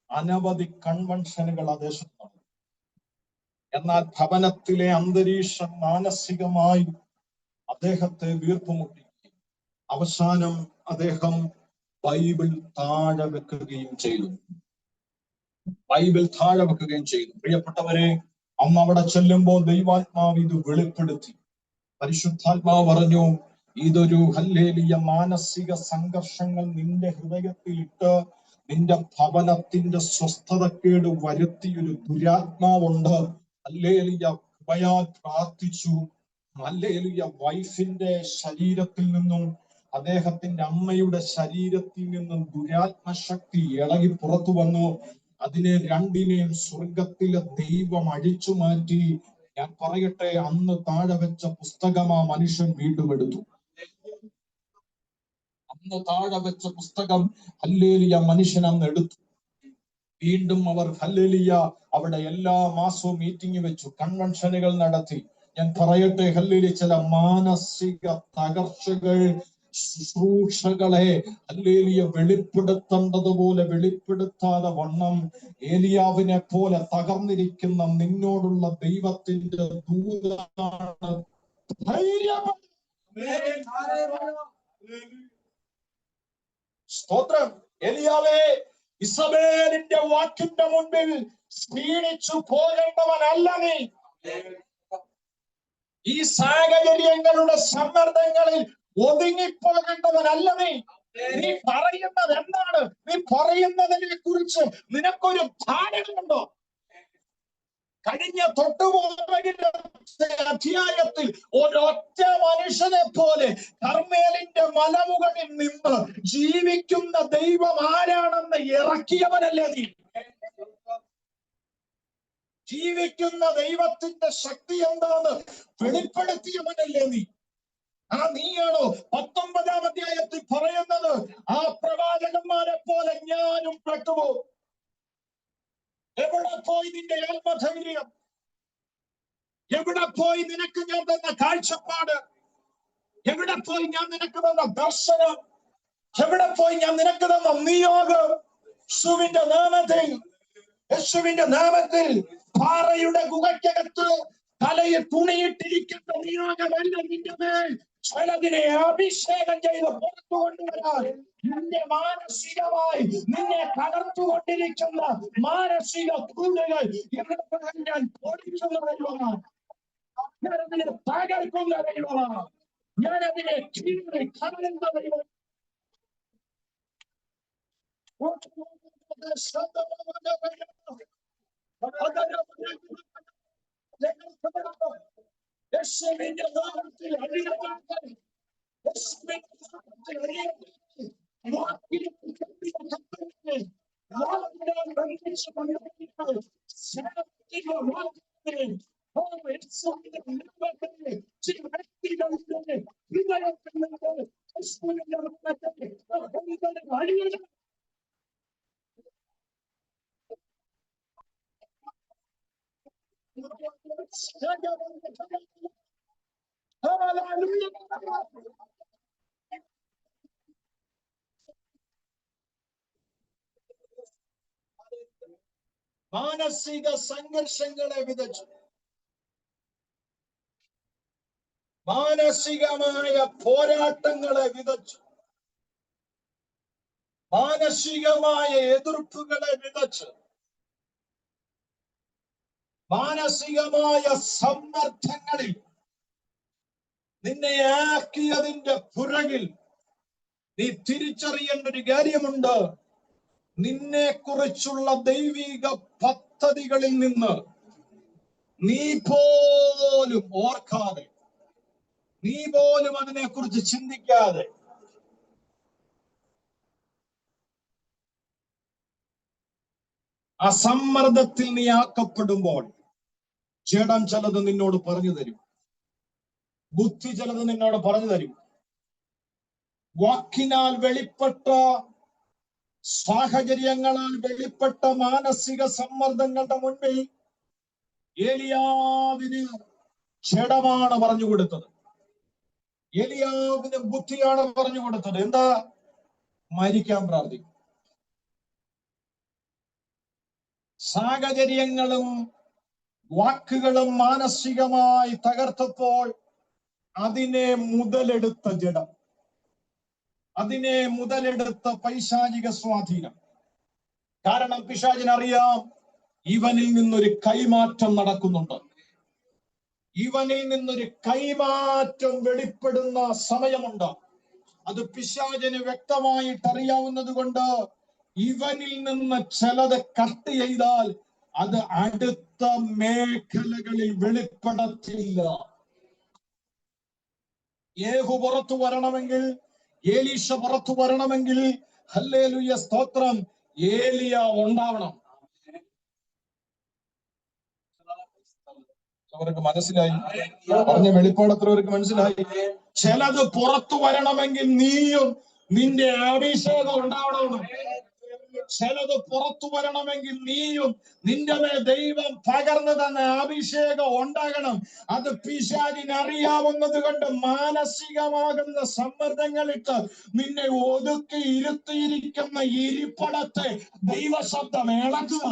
അനവധി കൺവെൻഷനുകൾ ആ ദേശത്ത് നടന്നു. എന്നാൽ ഭവനത്തിലെ അന്തരീക്ഷം മാനസികമായി അദ്ദേഹത്തെ വീർപ്പുമുട്ടി. അവസാനം അദ്ദേഹം ബൈബിൾ താഴെ വെക്കുകയും ചെയ്തു. പ്രിയപ്പെട്ടവരെ, അന്ന് അവിടെ ചെല്ലുമ്പോൾ ദൈവാത്മാവ് ഇത് വെളിപ്പെടുത്തി. പരിശുദ്ധാത്മാവ് പറഞ്ഞു, ഇതൊരു ഹല്ലേലൂയ മാനസിക സംഘർഷങ്ങൾ നിന്റെ ഹൃദയത്തിൽ ഇട്ട് നിന്റെ ഭവനത്തിന്റെ സ്വസ്ഥതക്കേട് വരുത്തിയൊരു ദുരാത്മാവുണ്ട്. ഹല്ലേലൂയ, ഭയാൽ പ്രാർത്ഥിച്ചു. ഹല്ലേലൂയ, വൈഫിന്റെ ശരീരത്തിൽ നിന്നും അദ്ദേഹത്തിന്റെ അമ്മയുടെ ശരീരത്തിൽ നിന്നും ദുരാത്മശക്തി ഇളകി പുറത്തു വന്നു. അതിനെ രണ്ടിനെയും സ്വർഗത്തിലെ ദൈവം അഴിച്ചു മാറ്റി. ഞാൻ പറയട്ടെ, അന്ന് താഴെ വെച്ച പുസ്തകം ആ മനുഷ്യൻ വീണ്ടും എടുത്തു. അന്ന് താഴെ വെച്ച പുസ്തകം ഹല്ലേലൂയ മനുഷ്യൻ അന്ന് എടുത്തു. വീണ്ടും അവർ ഹല്ലേലൂയ അവിടെ എല്ലാ മാസവും മീറ്റിംഗ് വെച്ചു, കൺവെൻഷനുകൾ നടത്തി. ഞാൻ പറയട്ടെ, ഹല്ലേലൂയ, ചില മാനസിക തകർച്ചകൾ ശുശ്രൂഷകളെ ഹല്ലേലൂയ വെളിപ്പെടുത്തേണ്ടതുപോലെ വെളിപ്പെടുത്താതെ വണ്ണം ഏലിയാവിനെ പോലെ തകർന്നിരിക്കുന്ന നിന്നോടുള്ള ദൈവത്തിന്റെ ദൂതാണ്. സ്തോത്രം. ഏലിയാവേ, ഇസബേലിന്റെ വാക്കിന്റെ മുൻപിൽ ക്ഷീണിച്ചു പോകേണ്ടവനല്ല നീ. ഈ സാഹചര്യങ്ങളുടെ സമ്മർദ്ദങ്ങളിൽ ഒതുങ്ങിപ്പോകേണ്ടവനല്ല നീ. നീ പറയുന്നത് എന്താണ്? നീ പറയുന്നതിനെ കുറിച്ച് നിനക്കൊരു ധാരണയുണ്ടോ? കഴിഞ്ഞ തൊട്ടുപോകിന്റെ അധ്യായത്തിൽ ഒരൊറ്റ മനുഷ്യനെ പോലെ കർമ്മേലിന്റെ മലമുകളിൽ നിന്ന് ജീവിക്കുന്ന ദൈവം ആരാണെന്ന് ഇറക്കിയവനല്ലേ നീ? ജീവിക്കുന്ന ദൈവത്തിന്റെ ശക്തി എന്താന്ന് വെളിപ്പെടുത്തിയവനല്ലേ നീ? ആ നീയാണോ 19-ാം അധ്യായത്തിൽ പറയുന്നത്, ആ പ്രവാചകന്മാരെ പോലെ ഞാനും പെട്ടുപോകും. എവിടെ പോയി നിന്റെ ആത്മധൈര്യം? എവിടെ പോയി നിനക്ക് ഞാൻ തന്ന കാഴ്ചപ്പാട്? എവിടെ പോയി ഞാൻ നിനക്ക് തന്ന ദർശനം? എവിടെ പോയി ഞാൻ നിനക്ക് തന്ന നിയോഗം? യേശുവിന്റെ നാമത്തിൽ പാറയുടെ ഗുഹയ്ക്കകത്ത് തലയിൽ തുണിയിട്ടിരിക്കുന്ന നിയോഗമല്ല നിന്റെ മേൽ. ചിലതിനെ അഭിഷേകം ചെയ്ത് പുറത്തു കൊണ്ടുവരാൻ നിന്നെ മാനസികമായി നിന്നെ തകർത്തുകൊണ്ടിരിക്കുന്ന മാനസിക തൂണുകൾ ഞാൻ പൊടിക്കുന്ന ദൈവമാണ്. ഞാനതിനെ തകർക്കുന്ന ദൈവമാണ്. ഞാനതിനെ കീറി കളയുന്ന ദൈവം. യേശുവിന്റെ നാമത്തിൽ അഴിയട്ടെ. യേശുവിന്റെ നാമത്തിൽ അഴിയട്ടെ. വാക്കിൽ കെട്ടിയ വാക്കിനാൽ ബന്ധിച്ച ബന്ധനങ്ങൾ ശാപത്തിന്റെ വാക്കുകൾ യേശുവിന്റെ നാമത്തിൽ ചില വ്യക്തികളുടെ ഹൃദയത്തിൽ നിന്ന് യേശുവിന്റെ നാമത്തിൽ ബന്ധനം അഴിയട്ടെ. മാനസിക സംഘർഷങ്ങളെ വിതച്ചു, മാനസികമായ പോരാട്ടങ്ങളെ വിതച്ചു, മാനസികമായ എതിർപ്പുകളെ വിതച്ച്, മാനസികമായ സമ്മർദ്ദങ്ങളിൽ നിന്നെ ആക്കിയതിന്റെ പുറകിൽ നീ തിരിച്ചറിയേണ്ട ഒരു കാര്യമുണ്ട്. നിന്നെ കുറിച്ചുള്ള ദൈവിക പദ്ധതികളിൽ നിന്ന് നീ പോലും ഓർക്കാതെ, നീ പോലും അതിനെക്കുറിച്ച് ചിന്തിക്കാതെ ആ സമ്മർദ്ദത്തിൽ നീ ആക്കപ്പെടുമ്പോൾ ജഡം ചിലത് നിന്നോട് പറഞ്ഞു തരും, ബുദ്ധി ചിലത് നിന്നോട് പറഞ്ഞു തരും. വാക്കിനാൽ വെളിപ്പെട്ട, സാഹചര്യങ്ങളാൽ വെളിപ്പെട്ട മാനസിക സമ്മർദ്ദങ്ങളുടെ മുൻപിൽ ഏലിയാവിന് ജഡമാണ് പറഞ്ഞു കൊടുത്തത്, ഏലിയാവിന് ബുദ്ധിയാണ് പറഞ്ഞു കൊടുത്തത്. എന്താ? മരിക്കാൻ പ്രാർത്ഥിക്കും. സാഹചര്യങ്ങളും വാക്കുകളും മാനസികമായി തകർത്തപ്പോൾ അതിനെ മുതലെടുത്ത ജഡം, അതിനെ മുതലെടുത്ത പൈശാചിക സ്വാധീനം. കാരണം പിശാചിനറിയാം ഇവനിൽ നിന്നൊരു കൈമാറ്റം നടക്കുന്നുണ്ട്, ഇവനിൽ നിന്നൊരു കൈമാറ്റം വെളിപ്പെടുന്ന സമയമുണ്ട്. അത് പിശാചിന് വ്യക്തമായിട്ട് അറിയാവുന്നത് കൊണ്ട് ഇവനിൽ നിന്ന് ചിലത് കട്ട് ചെയ്താൽ അത് അടുത്ത മേഖലകളിൽ വെളിപ്പെടത്തില്ല. യേഹു പുറത്തു വരണമെങ്കിൽ, ഏലീശ പുറത്തു വരണമെങ്കിൽ, ഹല്ലേലൂയ സ്തോത്രം, ഏലിയ ഉണ്ടാവണം. അവർക്ക് മനസ്സിലായി? പറഞ്ഞ വെളിപ്പാടത്രവർക്ക് മനസ്സിലായി? ചിലത് പുറത്തു വരണമെങ്കിൽ നീയും നിന്റെ അഭിഷേകം ഉണ്ടാവണം. ചിലത് പുറത്തു വരണമെങ്കിൽ നീയും നിന്റെ മേൽ ദൈവം പകർന്നു തന്ന അഭിഷേകം ഉണ്ടാകണം. അത് പിശാചിന് അറിയാവുന്നത് കൊണ്ട് മാനസികമാകുന്ന സമ്മർദ്ദങ്ങളിട്ട് നിന്നെ ഒതുക്കി ഇരുത്തിയിരിക്കുന്ന ഇരിപ്പിടത്തെ ദൈവശബ്ദം ഇളക്കുക.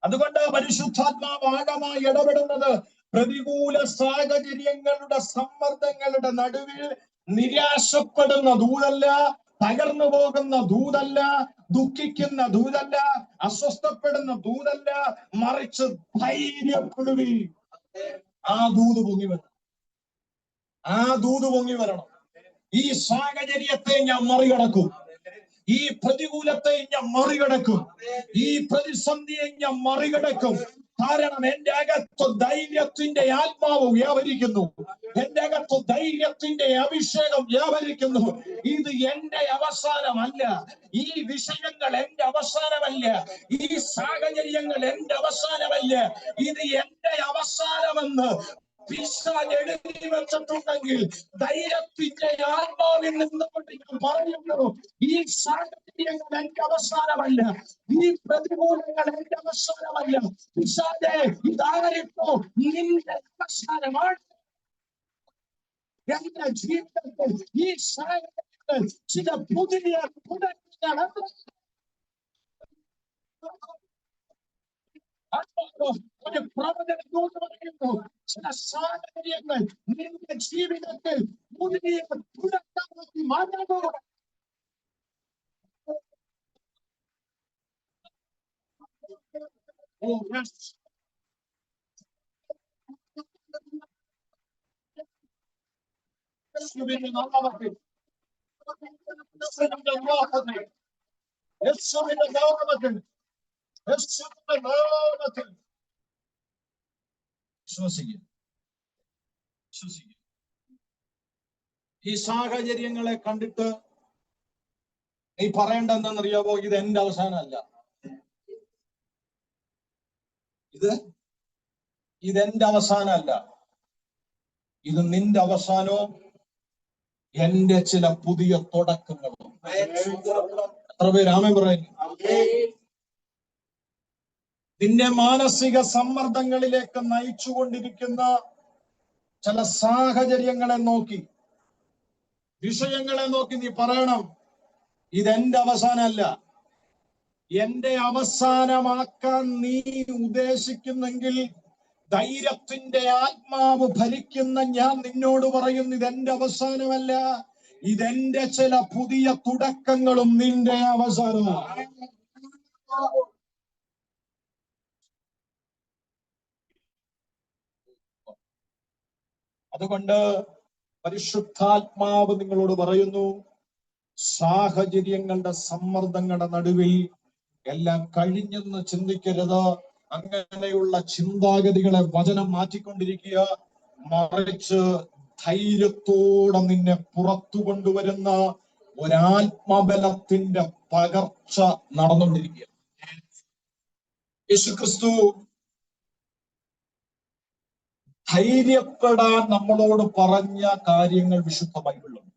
അതുകൊണ്ട് പരിശുദ്ധാത്മാവ് ആഴമായി ഇടപെടുന്നത് പ്രതികൂല സാഹചര്യങ്ങളുടെ സമ്മർദ്ദങ്ങളുടെ നടുവിൽ നിരാശപ്പെടുന്ന ദൂതല്ല, തകർന്നു പോകുന്ന ദൂതല്ല, ദുഃഖിക്കുന്ന ദൂതല്ല, അസ്വസ്ഥപ്പെടുന്ന ദൂതല്ല, മറിച്ച് ധൈര്യപ്പെടുവി. ആ ദൂത് പൊങ്ങി വരണം, ആ ദൂത് പൊങ്ങി വരണം. ഈ സാഹചര്യത്തെ ഞാൻ മറികടക്കും, ഈ പ്രതികൂലത്തെ ഞാൻ മറികടക്കും, ഈ പ്രതിസന്ധിയെ ഞാൻ മറികടക്കും. കാരണം എന്റെ അകത്ത് ധൈര്യത്തിന്റെ ആത്മാവ് വ്യാപരിക്കുന്നു, എന്റെ അകത്ത് ധൈര്യത്തിന്റെ അഭിഷേകം വ്യാപരിക്കുന്നു. ഇത് എന്റെ അവസാനമല്ല, ഈ വിഷയങ്ങൾ എന്റെ അവസാനമല്ല, ഈ സാഹചര്യങ്ങൾ എന്റെ അവസാനമല്ല, ഇത് എന്റെ അവസാനമെന്ന് പിശാച് എഴുതി വെച്ചിട്ടുണ്ടെങ്കിൽ ധൈര്യത്തിന്റെ ആത്മാവിൽ നിന്നുകൊണ്ട് ഞാൻ പറയുന്നു, ഈ സാഹചര്യങ്ങൾ എന്റെ അവസാനമല്ല, ഈ പ്രതികൂലങ്ങൾ എന്റെ അവസാനമല്ല. പിശാചേ, ഇതായിരിക്കും നിന്റെ അവസാനമാണ്. എന്റെ ജീവിതത്തിൽ ഈ സാഹചര്യങ്ങൾ ചില പുതിയ ഒരു പ്രവചനത്തോട് പറയുന്നു, ചില സാഹചര്യങ്ങൾ നിന്റെ ജീവിതത്തിൽ പുതിയ തുടക്കമാക്കി മാറ്റാൻ. Oh, yes. യേശുവിന്റെ നാമത്തിൽ, യേശുവിന്റെ നാമത്തിൽ വിശ്വസിക്കുക, വിശ്വസിക്കുക. ഈ സാഹചര്യങ്ങളെ കണ്ടിട്ട് നീ പറയേണ്ട എന്താണെന്നറിയാവോ? ഇത് എന്റെ അവസാനമല്ല, ഇതെന്റെ അവസാനമല്ല, ഇത് നിന്റെ അവസാനവും എന്റെ ചില പുതിയ തുടക്കങ്ങളും. എത്ര പേര് ആമേൻ പറയുന്നു? നിന്നെ മാനസിക സമ്മർദ്ദങ്ങളിലേക്ക് നയിച്ചുകൊണ്ടിരിക്കുന്ന ചില സാഹചര്യങ്ങളെ നോക്കി, വിഷയങ്ങളെ നോക്കി നീ പറയണം, ഇതെന്റെ അവസാനമല്ല. എന്റെ അവസാനമാക്കാൻ നീ ഉദ്ദേശിക്കുന്നെങ്കിൽ ധൈര്യത്തിന്റെ ആത്മാവ് ഭരിക്കുന്ന ഞാൻ നിന്നോട് പറയുന്നു, ഇതെന്റെ അവസാനമല്ല, ഇതെന്റെ ചില പുതിയ തുടക്കങ്ങളും നിന്റെ അവസാനമാണ്. അതുകൊണ്ട് പരിശുദ്ധാത്മാവ് നിങ്ങളോട് പറയുന്നു, സാഹചര്യങ്ങളുടെ സമ്മർദ്ദങ്ങളുടെ നടുവിൽ എല്ലാം കഴിഞ്ഞെന്ന് ചിന്തിക്കരുത്. അങ്ങനെയുള്ള ചിന്താഗതികളെ വചനം മാറ്റിക്കൊണ്ടിരിക്കുക. മറിച്ച് ധൈര്യത്തോടെ നിന്നെ പുറത്തു കൊണ്ടുവരുന്ന ഒരാത്മബലത്തിന്റെ പകർച്ച നടന്നുകൊണ്ടിരിക്കുക. യേശുക്രിസ്തു ധൈര്യപ്പെടാൻ നമ്മളോട് പറഞ്ഞ കാര്യങ്ങൾ വിശുദ്ധ ബൈബിളിലുണ്ട്.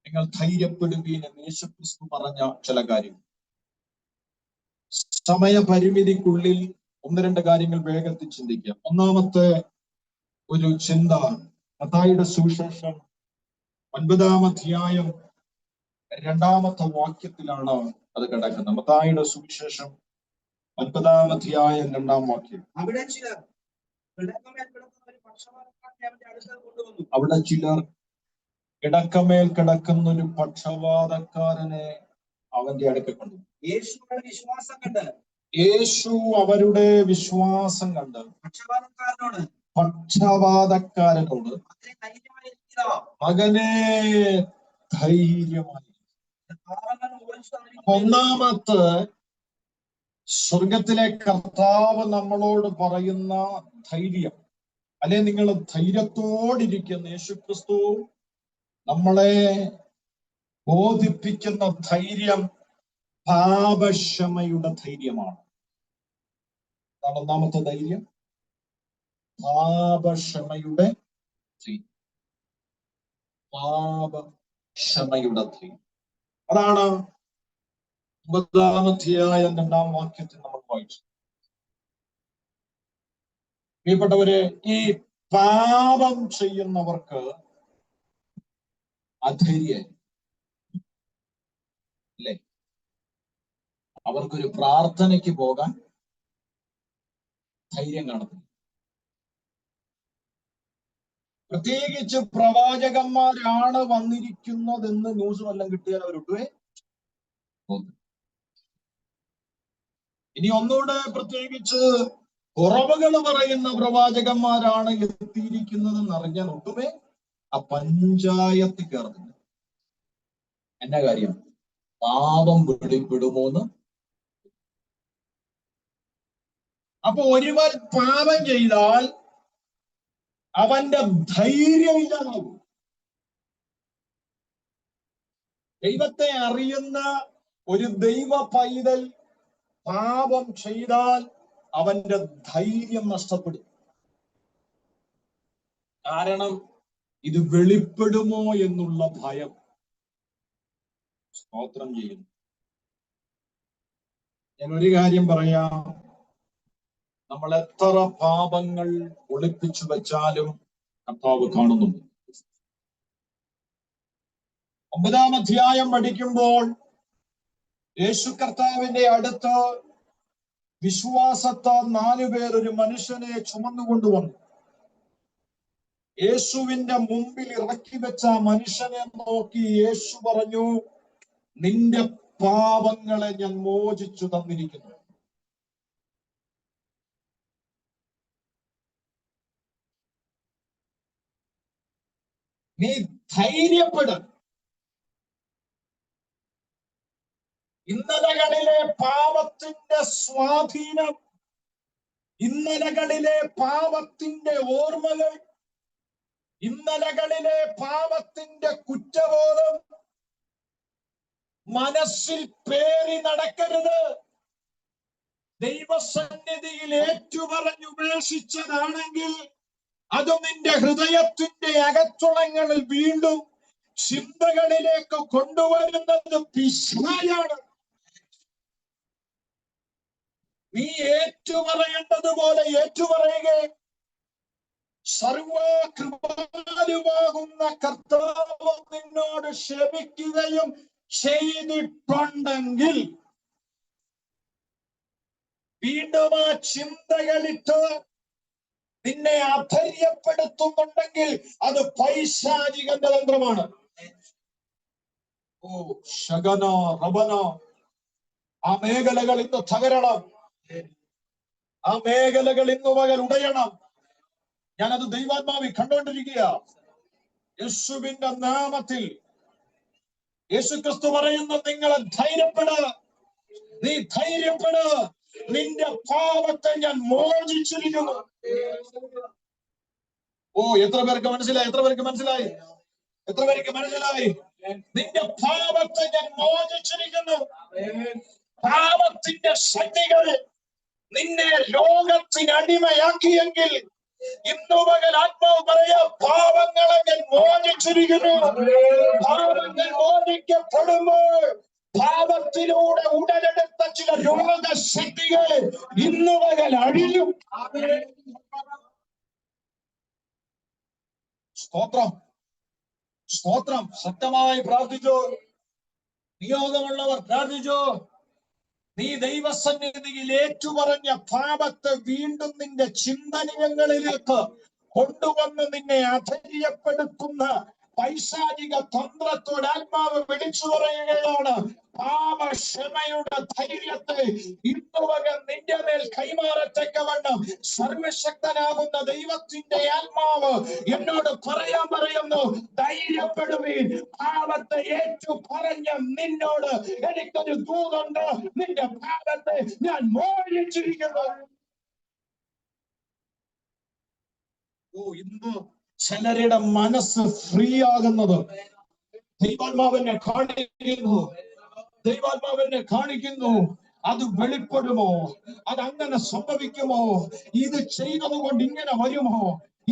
നിങ്ങൾ ധൈര്യപ്പെടുകയും എന്ന് യേശുക്രിസ്തു പറഞ്ഞ ചില കാര്യങ്ങൾ. സമയപരിമിതിക്കുള്ളിൽ ഒന്ന് രണ്ട് കാര്യങ്ങൾ വേഗത്തിൽ ചിന്തിക്കാം. ഒന്നാമത്തെ ഒരു ചിന്ത മത്തായിയുടെ സുവിശേഷം 9-ാം അധ്യായം 2-ാമത്തെ വാക്യത്തിലാണ് അത് കിടക്കുന്നത്. മത്തായിയുടെ സുവിശേഷം 9-ാം അധ്യായം 2-ാം വാക്യം. അവിടെ ചിലർ കിടക്കമേൽ കിടക്കുന്ന ഒരു പക്ഷവാതക്കാരനെ അവന്റെ അടുക്കൽ കൊണ്ടു. യേശു അവരുടെ വിശ്വാസം കണ്ട് പക്ഷവാതക്കാരനോട്, മകനെ ധൈര്യമായി. ഒന്നാമത്തെ സ്വർഗത്തിലെ കർത്താവ് നമ്മളോട് പറയുന്ന ധൈര്യം, അല്ലെ നിങ്ങൾ ധൈര്യത്തോടിരിക്കുന്ന യേശുക്രിസ്തു നമ്മളെ ബോധിപ്പിക്കുന്ന ധൈര്യം പാപക്ഷമയുടെ ധൈര്യമാണ്. അതാണ് ഒന്നാമത്തെ ധൈര്യം, പാപക്ഷമയുടെ ധൈര്യം. പാപക്ഷമയുടെ ധൈര്യം. അതാണ് 9-ാം അധ്യായം 2-ാം വാക്യത്തിൽ നമ്മൾ വായിച്ചു. പ്രിയപ്പെട്ടവരെ, ഈ പാപം ചെയ്യുന്നവർക്ക് അധൈര്യം അല്ലേ? അവർക്കൊരു പ്രാർത്ഥനയ്ക്ക് പോകാൻ ധൈര്യം കാണുന്നു. പ്രത്യേകിച്ച് പ്രവാചകന്മാരാണ് വന്നിരിക്കുന്നതെന്ന് ന്യൂസ് വല്ലതും കിട്ടിയാൽ അവരൊട്ടുവേ. ഇനി ഒന്നുകൂടെ പ്രത്യേകിച്ച് കുറവുകൾ പറയുന്ന പ്രവാചകന്മാരാണ് എത്തിയിരിക്കുന്നതെന്ന് അറിഞ്ഞാൽ ഒട്ടുമേ ആ പഞ്ചായത്തിൽ കയറുന്നില്ല. എന്ന കാര്യം, പാപം വെളിപ്പെടുമോന്ന്. അപ്പൊ ഒരുവൻ പാപം ചെയ്താൽ അവന്റെ ധൈര്യമില്ലാതാവും. ദൈവത്തെ അറിയുന്ന ഒരു ദൈവ പൈതൽ പാപം ചെയ്താൽ അവന്റെ ധൈര്യം നഷ്ടപ്പെടും. കാരണം ഇത് വെളിപ്പെടുമോ എന്നുള്ള ഭയം. സ്തോത്രം ചെയ്യുന്നു. ഞാൻ ഒരു കാര്യം പറയാം, നമ്മൾ എത്ര പാപങ്ങൾ ഒളിപ്പിച്ചു വെച്ചാലും കർത്താവ് കാണുന്നുണ്ട്. 9-ാം അധ്യായം പഠിക്കുമ്പോൾ യേശു കർത്താവിന്റെ അടുത്ത് വിശ്വാസത്താൽ 4 പേർ ഒരു മനുഷ്യനെ ചുമന്നുകൊണ്ടുവന്നു. യേശുവിന്റെ മുമ്പിൽ ഇറക്കി വെച്ച ആ മനുഷ്യനെ നോക്കി യേശു പറഞ്ഞു, നിന്റെ പാപങ്ങളെ ഞാൻ മോചിച്ചു തന്നിരിക്കുന്നു. നീ ധൈര്യപ്പെട. ഇന്നലകളിലെ പാപത്തിന്റെ സ്വാധീനം, ഇന്നലകളിലെ പാപത്തിന്റെ ഓർമ്മകൾ, ഇന്നലകളിലെ പാപത്തിന്റെ കുറ്റബോധം മനസ്സിൽ പേറി നടക്കരുത്. ദൈവസന്നിധിയിൽ ഏറ്റുപറഞ്ഞുപേക്ഷിച്ചതാണെങ്കിൽ അത് നിന്റെ ഹൃദയത്തിന്റെ അകത്തുളങ്ങളിൽ വീണ്ടും ചിന്തകളിലേക്ക് കൊണ്ടുവരുന്നത് പിശാചാണ്. നീ ഏറ്റുപറയേണ്ടതുപോലെ ഏറ്റുപറയുക. സർവകൃപാലുവാകുന്ന കർത്താവ് നിന്നോട് ക്ഷമിക്കുകയും ചെയ്തിട്ടുണ്ടെങ്കിൽ വീണ്ടും ആ ചിന്തകളിട്ട് നിന്നെ അധൈര്യപ്പെടുത്തുന്നുണ്ടെങ്കിൽ അത് പൈശാചികന്റെ തന്ത്രമാണ്. ഓ ശകന റബന, ആ മേഖലകൾ ഇന്ന് തകരണം. ആ മേഖലകൾ ഇന്ന് പകൽ ഉടയണം. ഞാനത് ദൈവാത്മാവിൽ കണ്ടുകൊണ്ടിരിക്കുക. യേശുവിന്റെ നാമത്തിൽ യേശുക്രിസ്തു പറയുന്നു, നിങ്ങൾ ധൈര്യപ്പെട്, നീ ധൈര്യപ്പെട്, നിന്റെ പാപത്തെ ഞാൻ മോചിച്ചിരിക്കുന്നു. ഓ എത്ര പേർക്ക് മനസ്സിലായി? എത്ര പേർക്ക് മനസ്സിലായി? എത്ര പേർക്ക് മനസ്സിലായി? നിന്റെ പാപത്തെ ഞാൻ മോചിച്ചിരിക്കുന്നു. പാപത്തിന്റെ ശക്തികൾ നിന്നെ രോഗത്തിനടിമയാക്കിയെങ്കിൽ ഇന്നു പകൽ ആത്മാവ് പറയാ, പാപങ്ങളെ ഞാൻ മോചിച്ചിരിക്കുന്നു. പാപങ്ങൾ മോചിക്കപ്പെടുമ്പോൾ പാപത്തിലൂടെ ഉടലെടുത്ത ചില രോഗശക്തികൾ ഇന്നു പകൽ അഴിയും. സ്തോത്രം, സ്തോത്രം. ശക്തമായി പ്രാർത്ഥിച്ചോ. നിയോഗമുള്ളവർ പ്രാർത്ഥിച്ചോ. നീ ദൈവസന്നിധിയിൽ ഏറ്റുപറഞ്ഞ പാപത്തെ വീണ്ടും നിന്റെ ചിന്തനങ്ങളിലേക്ക് കൊണ്ടുവന്ന് നിന്നെ അധൈര്യപ്പെടുത്തുന്ന പൈശാചിക തന്ത്രത്തോട് ആത്മാവ് വിളിച്ചു പറയുകയാണ്. പാപക്ഷമയുടെ ധൈര്യത്തെ ഇന്നുവകൽ നിന്റെ മേൽ കൈമാറത്തക്കവണ്ണം സർവശക്തനാകുന്ന ദൈവത്തിന്റെ ആത്മാവ് എന്നോട് പറയുന്നു, ധൈര്യപ്പെടുവീൻ. പാപത്തെ ഏറ്റു പറഞ്ഞ നിന്നോട് എനിക്കൊരു ദൂതുണ്ട്. നിന്റെ പാപത്തെ ഞാൻ മോചിച്ചിരിക്കുന്നു. ഓ ഇന്ന് ചിലരുടെ മനസ്സ് ഫ്രീ ആകുന്നത് ദൈവാത്മാവിനെ കാണിക്കുന്നു. ദൈവാത്മാവിനെ കാണിക്കുന്നു. അത് വെളിപ്പെടുമോ? അത് അങ്ങനെ സംഭവിക്കുമോ? ഇത് ചെയ്തത് കൊണ്ട് ഇങ്ങനെ വരുമോ?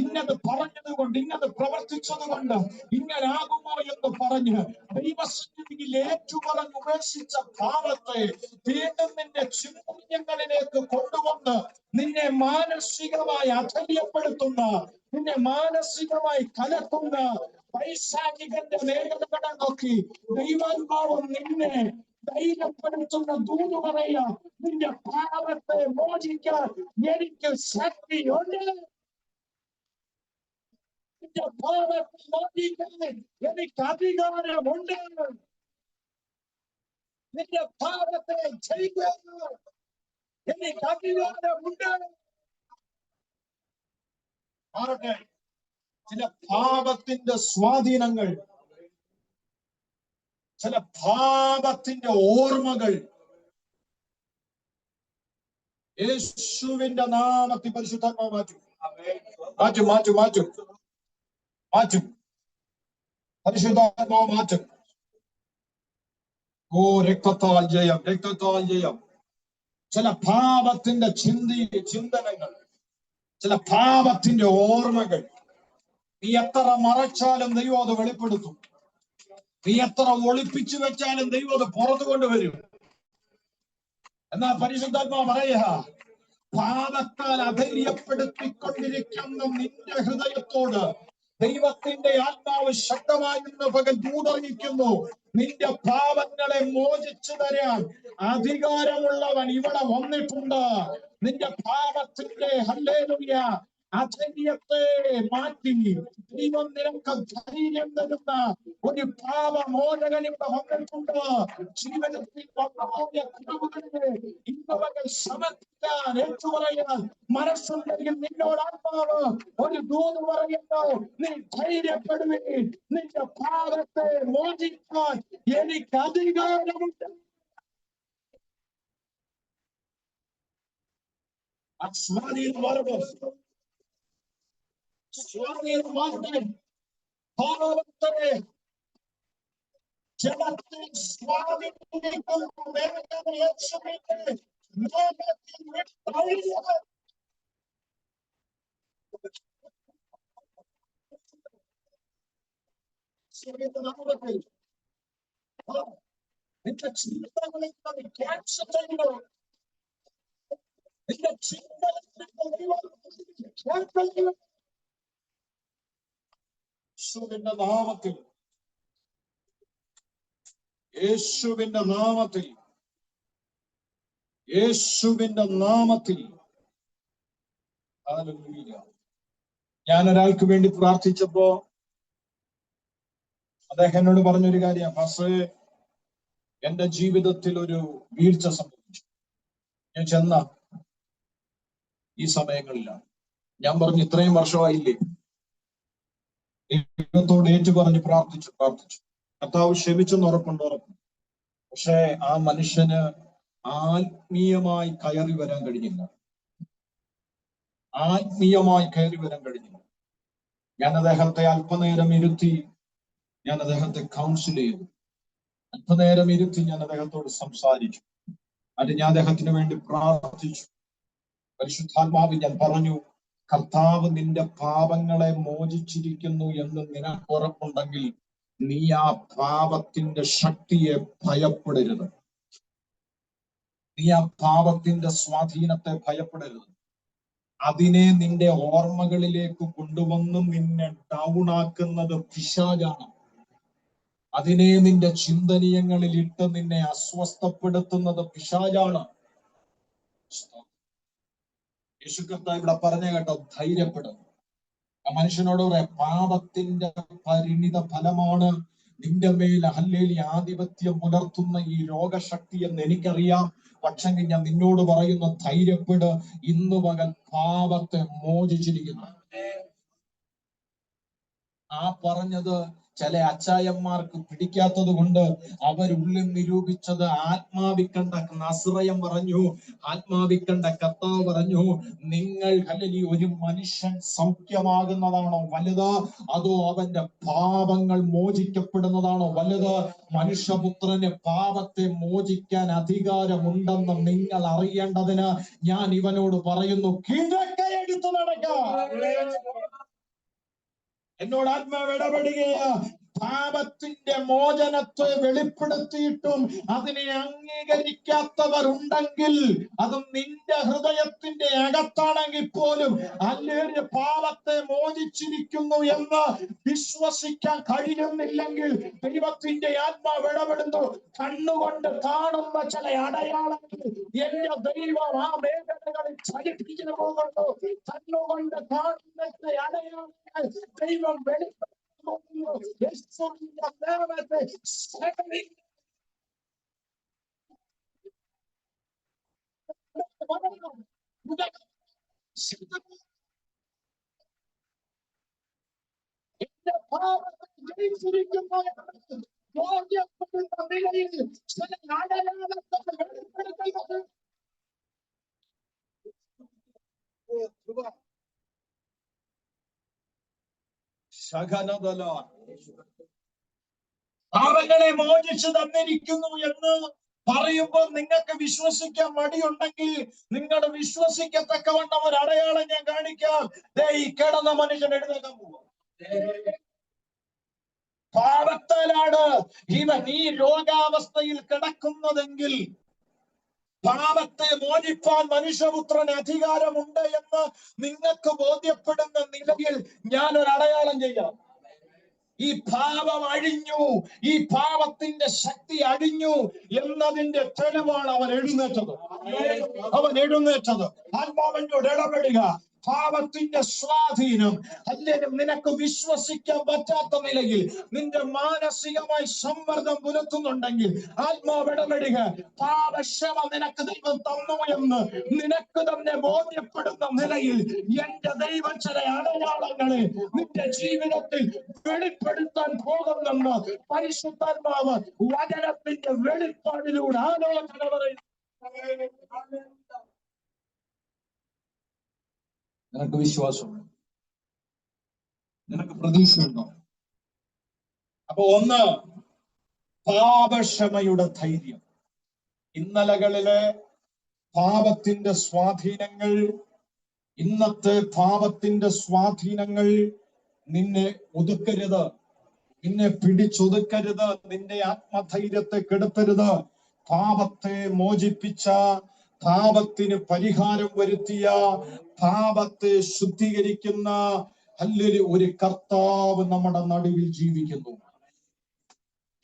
ഇന്നത് പറഞ്ഞത് കൊണ്ട്, ഇന്നത് പ്രവർത്തിച്ചത് കൊണ്ട് ഇങ്ങനെ ആകുമോ എന്ന് പറഞ്ഞ് ദൈവസന്നിധിയിൽ ഏറ്റുപറഞ്ഞ് ഉപേക്ഷിച്ച പാപത്തെ വീണ്ടും നിന്റെ ചിന്തകളിലേക്ക് കൊണ്ടുവന്ന് നിന്നെ മാനസികമായി അധൈര്യപ്പെടുത്തുന്ന, നിന്നെ മാനസികമായി കലർത്തുന്ന പൈശാചികന്റെ മേഖലകളെ നോക്കി ദൈവാത്മാവ് നിന്നെ ധൈര്യപ്പെടുത്തുന്ന ദൂത് പറയാ, നിന്റെ പാപത്തെ മോചിക്കാൻ എനിക്ക് ശക്തിയുണ്ട്. നിന്റെ പാപത്തെ മോചിക്കാൻ എനിക്ക് അധികാരമുണ്ട്. നിന്റെ പാപത്തെ ജയിക്കാൻ എനിക്ക് അധികാരമുണ്ട്. ആരുടെ? ചില പാപത്തിന്റെ സ്വാധീനങ്ങൾ, ചില പാപത്തിന്റെ ഓർമ്മകൾ യേശുവിന്റെ നാമത്തിൽ പരിശുദ്ധാത്മാവ് മാറ്റും. പരിശുദ്ധാത്മാവ് മാറ്റും. ഓ രക്തത്താൽ ജയം, രക്തത്താൽ ജയം. ചില പാപത്തിന്റെ ചിന്തനങ്ങൾ, ചില പാപത്തിന്റെ ഓർമ്മകൾ നീ എത്ര മറച്ചാലും ദൈവം അത് വെളിപ്പെടുത്തും. നീ എത്ര ഒളിപ്പിച്ചു വെച്ചാലും ദൈവം അത് പുറത്തു കൊണ്ടുവരും. എന്നാ പരിശുദ്ധാത്മാവ് പറയുക, പാപത്താൽ അധൈര്യപ്പെടുത്തിക്കൊണ്ടിരിക്കുന്ന നിന്റെ ഹൃദയത്തോട് ദൈവത്തിന്റെ ആത്മാവ് ശക്തമായി നിന്ന് പകൽ ദൂതറിയിക്കുന്നു. നിന്റെ പാപങ്ങളെ മോചിച്ചു തരാൻ അധികാരമുള്ളവൻ ഇവിടെ വന്നിട്ടുണ്ട്. നിന്റെ പാപത്തിന്റെ ഹല്ലേലൂയ അധൈര്യത്തെ മാറ്റി ദൈവം നിനക്ക് ധൈര്യം തരുന്ന ഒരു പാപമോചകൻ ഇവിടെ വന്നിട്ടുണ്ട്. ജീവിതത്തിൽ വന്നുപോയ കുറവുകളെ ഇന്നവകൾ സമർപ്പിക്കാൻ, ഏറ്റുപറയാൻ മനസ്സുണ്ടെങ്കിൽ നിന്നോട് ആത്മാവ് ഒരു ദൂത് പറയുന്നു, നീ ധൈര്യപ്പെടുവീൻ. നിന്റെ പാപത്തെ മോചിക്കാൻ എനിക്ക് അധികാരമുണ്ട്. സ്വാധീനം മാറുമ്പോൾ സ്വാധീനം മാറട്ടെ. പാപത്തെ ജനത്തെ സ്വാധീനിക്കുന്ന വേഗം യേശുവിന്റെ നാമത്തിൽ വിട്ടൊഴിയുക. യേശുവിന്റെ നാമത്തിൽ നിന്റെ ചിന്തകളിൽ നിന്ന് ക്യാൻസർ ചെയ്യുക. നിന്റെ ചിന്തകളിൽ യേശുവിന്റെ നാമത്തിൽ, യേശുവിന്റെ നാമത്തിൽ, യേശുവിന്റെ നാമത്തിൽ. ഹല്ലേലൂയ. ഞാൻ ഒരാൾക്ക് വേണ്ടി പ്രാർത്ഥിച്ചപ്പോ അദ്ദേഹം എന്നോട് പറഞ്ഞൊരു കാര്യം, പാസ്റ്ററെ എന്റെ ജീവിതത്തിൽ ഒരു വീഴ്ച സംഭവിച്ചു. ഞാൻ ചെന്ന ഈ സമയങ്ങളിലാണ്. ഞാൻ പറഞ്ഞു, ഇത്രയും വർഷമായില്ലേ? ദൈവത്തോട് ഏറ്റു പറഞ്ഞ് പ്രാർത്ഥിച്ചു. കർത്താവ് ക്ഷമിച്ചെന്ന് ഉറപ്പുണ്ട്. പക്ഷെ ആ മനുഷ്യന് ആത്മീയമായി കയറി വരാൻ കഴിഞ്ഞില്ല. ഞാൻ അദ്ദേഹത്തെ അല്പനേരം ഇരുത്തി, ഞാൻ അദ്ദേഹത്തെ കൗൺസിൽ ചെയ്തു. അല്പനേരം ഇരുത്തി ഞാൻ അദ്ദേഹത്തോട് സംസാരിച്ചു. അത് ഞാൻ അദ്ദേഹത്തിന് വേണ്ടി പ്രാർത്ഥിച്ചു. പരിശുദ്ധാത്മാവ് ഞാൻ പറഞ്ഞു, കർത്താവ് നിന്റെ പാപങ്ങളെ മോചിച്ചിരിക്കുന്നു എന്ന് നിനക്ക് ഉറപ്പുണ്ടെങ്കിൽ നീ ആ പാപത്തിന്റെ ശക്തിയെ ഭയപ്പെടരുത്. നീ ആ പാപത്തിന്റെ സ്വാധീനത്തെ ഭയപ്പെടരുത്. അതിനെ നിന്റെ ഓർമ്മകളിലേക്ക് കൊണ്ടുവന്ന് നിന്നെ ഡൗൺ ആക്കുന്നത് പിശാചാണ്. അതിനെ നിന്റെ ചിന്തനീയങ്ങളിൽ ഇട്ട് നിന്നെ അസ്വസ്ഥപ്പെടുത്തുന്നത് പിശാചാണ്. യേശു കർത്താവ് ഇവിടെ പറഞ്ഞ കേട്ടോ, ധൈര്യപ്പെടും. ആ മനുഷ്യനോട് പറയാം, പാപത്തിന്റെ പരിണിത ഫലമാണ് നിന്റെ മേൽ ഹല്ലേലൂയ ആധിപത്യം പുലർത്തുന്ന ഈ രോഗശക്തി എന്ന് എനിക്കറിയാം. പക്ഷെങ്കിൽ ഞാൻ നിന്നോട് പറയുന്ന, ധൈര്യപ്പെട്. ഇന്നു പകൽ പാപത്തെ മോചിച്ചിരിക്കുന്നു. ആ പറഞ്ഞത് ചില അച്ചായന്മാർക്ക് പിടിക്കാത്തത് കൊണ്ട് അവരുള്ളിൽ നിരൂപിച്ചത്, ആത്മാവിക്കണ്ട നസ്രയം പറഞ്ഞു, ആത്മാവിക്കണ്ട കർത്താവ് പറഞ്ഞു, നിങ്ങൾ അല്ലെങ്കിൽ ഒരു മനുഷ്യൻ സൗഖ്യമാകുന്നതാണോ വലുത്, അതോ അവന്റെ പാപങ്ങൾ മോചിക്കപ്പെടുന്നതാണോ വലുത്? മനുഷ്യപുത്രന് പാപത്തെ മോചിക്കാൻ അധികാരമുണ്ടെന്ന് നിങ്ങൾ അറിയേണ്ടതിന് ഞാൻ ഇവനോട് പറയുന്നു, കിഴക്കയെടുത്തു നടക്കാം. എന്നോട് ആത്മാവ് ഇടപെടുകയാ. പാപത്തിന്റെ മോചനത്തെ വെളിപ്പെടുത്തിയിട്ടും അതിനെ അംഗീകരിക്കാത്തവരുണ്ടെങ്കിൽ, അതും നിന്റെ ഹൃദയത്തിന്റെ അകത്താണെങ്കിൽ പോലും, അല്ലെങ്കിൽ പാപത്തെ മോചിച്ചിരിക്കുന്നു എന്ന് വിശ്വസിക്കാൻ കഴിയുന്നില്ലെങ്കിൽ, ദൈവത്തിന്റെ ആത്മാവ് ഇടപെടുന്നു. കണ്ണുകൊണ്ട് കാണുന്ന ചില അടയാളങ്ങൾ എന്റെ ദൈവം ആ മേഖലകളിൽ ചലിപ്പിച്ചു പോകുന്നു. കണ്ണുകൊണ്ട് കാണുന്ന ചില അടയാളങ്ങൾ ദൈവം വെളിപ്പെടുത്തുന്നു. എന്റെ പാപത്തെ ജയിച്ചിരിക്കുന്നു ബോധ്യപ്പെടുന്ന നിലയിൽ ചില അടയാളത്തെ വെളിപ്പെടുത്തുന്നത്. പാപങ്ങളെ മോചിച്ചു തന്നിരിക്കുന്നു എന്ന് പറയുമ്പോൾ നിങ്ങൾക്ക് വിശ്വസിക്കാൻ മടിയുണ്ടെങ്കിൽ, നിങ്ങൾ വിശ്വസിക്കത്തക്കവണ്ണം ഒരു അടയാളം ഞാൻ കാണിക്കാം. ഈ കിടന്ന മനുഷ്യൻ എഴുന്നേക്കാൻ പോവാ. പാപത്താലാണ് ഇവൻ ഈ രോഗാവസ്ഥയിൽ കിടക്കുന്നതെങ്കിൽ, പാപത്തെ മോചിപ്പാൻ മനുഷ്യപുത്രന് അധികാരമുണ്ട് എന്ന് നിങ്ങൾക്ക് ബോധ്യപ്പെടുന്ന നിലയിൽ ഞാൻ ഒരു അടയാളം ചെയ്യാം. ഈ പാപം അഴിഞ്ഞു, ഈ പാപത്തിന്റെ ശക്തി അഴിഞ്ഞു എന്നതിന്റെ തെളിവാണ് അവൻ എഴുന്നേറ്റത്. ആത്മാവിനോട് ഇടപെടുക. പാപത്തിന്റെ സ്വാധീനം അല്ലെങ്കിൽ നിനക്ക് വിശ്വസിക്കാൻ പറ്റാത്ത നിലയിൽ നിന്റെ മാനസികമായി സമ്മർദ്ദം പുലർത്തുന്നുണ്ടെങ്കിൽ, ആത്മാവ് ഇടപെടുക. പാപക്ഷമ നിനക്ക് ദൈവം തന്നു എന്ന് നിനക്ക് തന്നെ ബോധ്യപ്പെടുന്ന നിലയിൽ എന്റെ ദൈവം ചില അടയാളങ്ങളെ നിന്റെ ജീവിതത്തിൽ വെളിപ്പെടുത്താൻ പോകുന്നെന്ന് പരിശുദ്ധാത്മാവ് വചനത്തിന്റെ വെളിപ്പാടിലൂടെ ആലോചന പറയും. നിനക്ക് വിശ്വാസമുണ്ടോ? നിനക്ക് പ്രതീക്ഷയുണ്ടോ? അപ്പൊ ഒന്ന്, പാപക്ഷമയുടെ ധൈര്യം. ഇന്നലകളിലെ പാപത്തിന്റെ സ്വാധീനങ്ങൾ, ഇന്നത്തെ പാപത്തിന്റെ സ്വാധീനങ്ങൾ നിന്നെ ഒതുക്കരുത്, നിന്നെ പിടിച്ചൊതുക്കരുത്, നിന്റെ ആത്മധൈര്യത്തെ കെടുത്തരുത്. പാപത്തെ മോചിപ്പിച്ച, പാപത്തിന് പരിഹാരം വരുത്തിയ, പാപത്തെ ശുദ്ധീകരിക്കുന്ന ഒരു കർത്താവ് നമ്മുടെ നടുവിൽ ജീവിക്കുന്നു.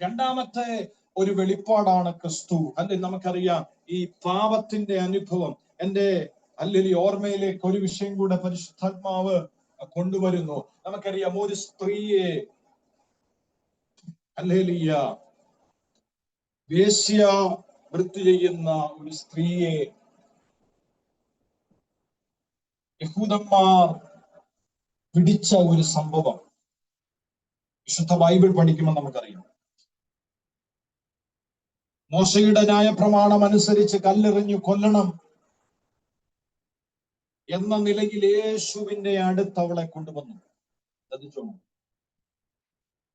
രണ്ടാമത്തെ ഒരു വെളിപ്പാടാണ് ക്രിസ്തു. നമുക്കറിയാം ഈ പാപത്തിന്റെ അനുഭവം. എന്റെ ഓർമ്മയിലേക്ക് ഒരു വിഷയം കൂടെ പരിശുദ്ധാത്മാവ് കൊണ്ടുവരുന്നു. നമുക്കറിയാം ഒരു സ്ത്രീയെ വേശ്യ വൃത്തി ചെയ്യുന്ന ഒരു സ്ത്രീയെ യഹൂദന്മാർ പിടിച്ച ഒരു സംഭവം വിശുദ്ധ ബൈബിൾ പഠിക്കുമ്പോൾ നമുക്കറിയാം. മോശയുടെ ന്യായപ്രമാണം അനുസരിച്ച് കല്ലെറിഞ്ഞു കൊല്ലണം എന്ന നിലയിൽ യേശുവിന്റെ അടുത്ത് അവളെ കൊണ്ടുവന്നു.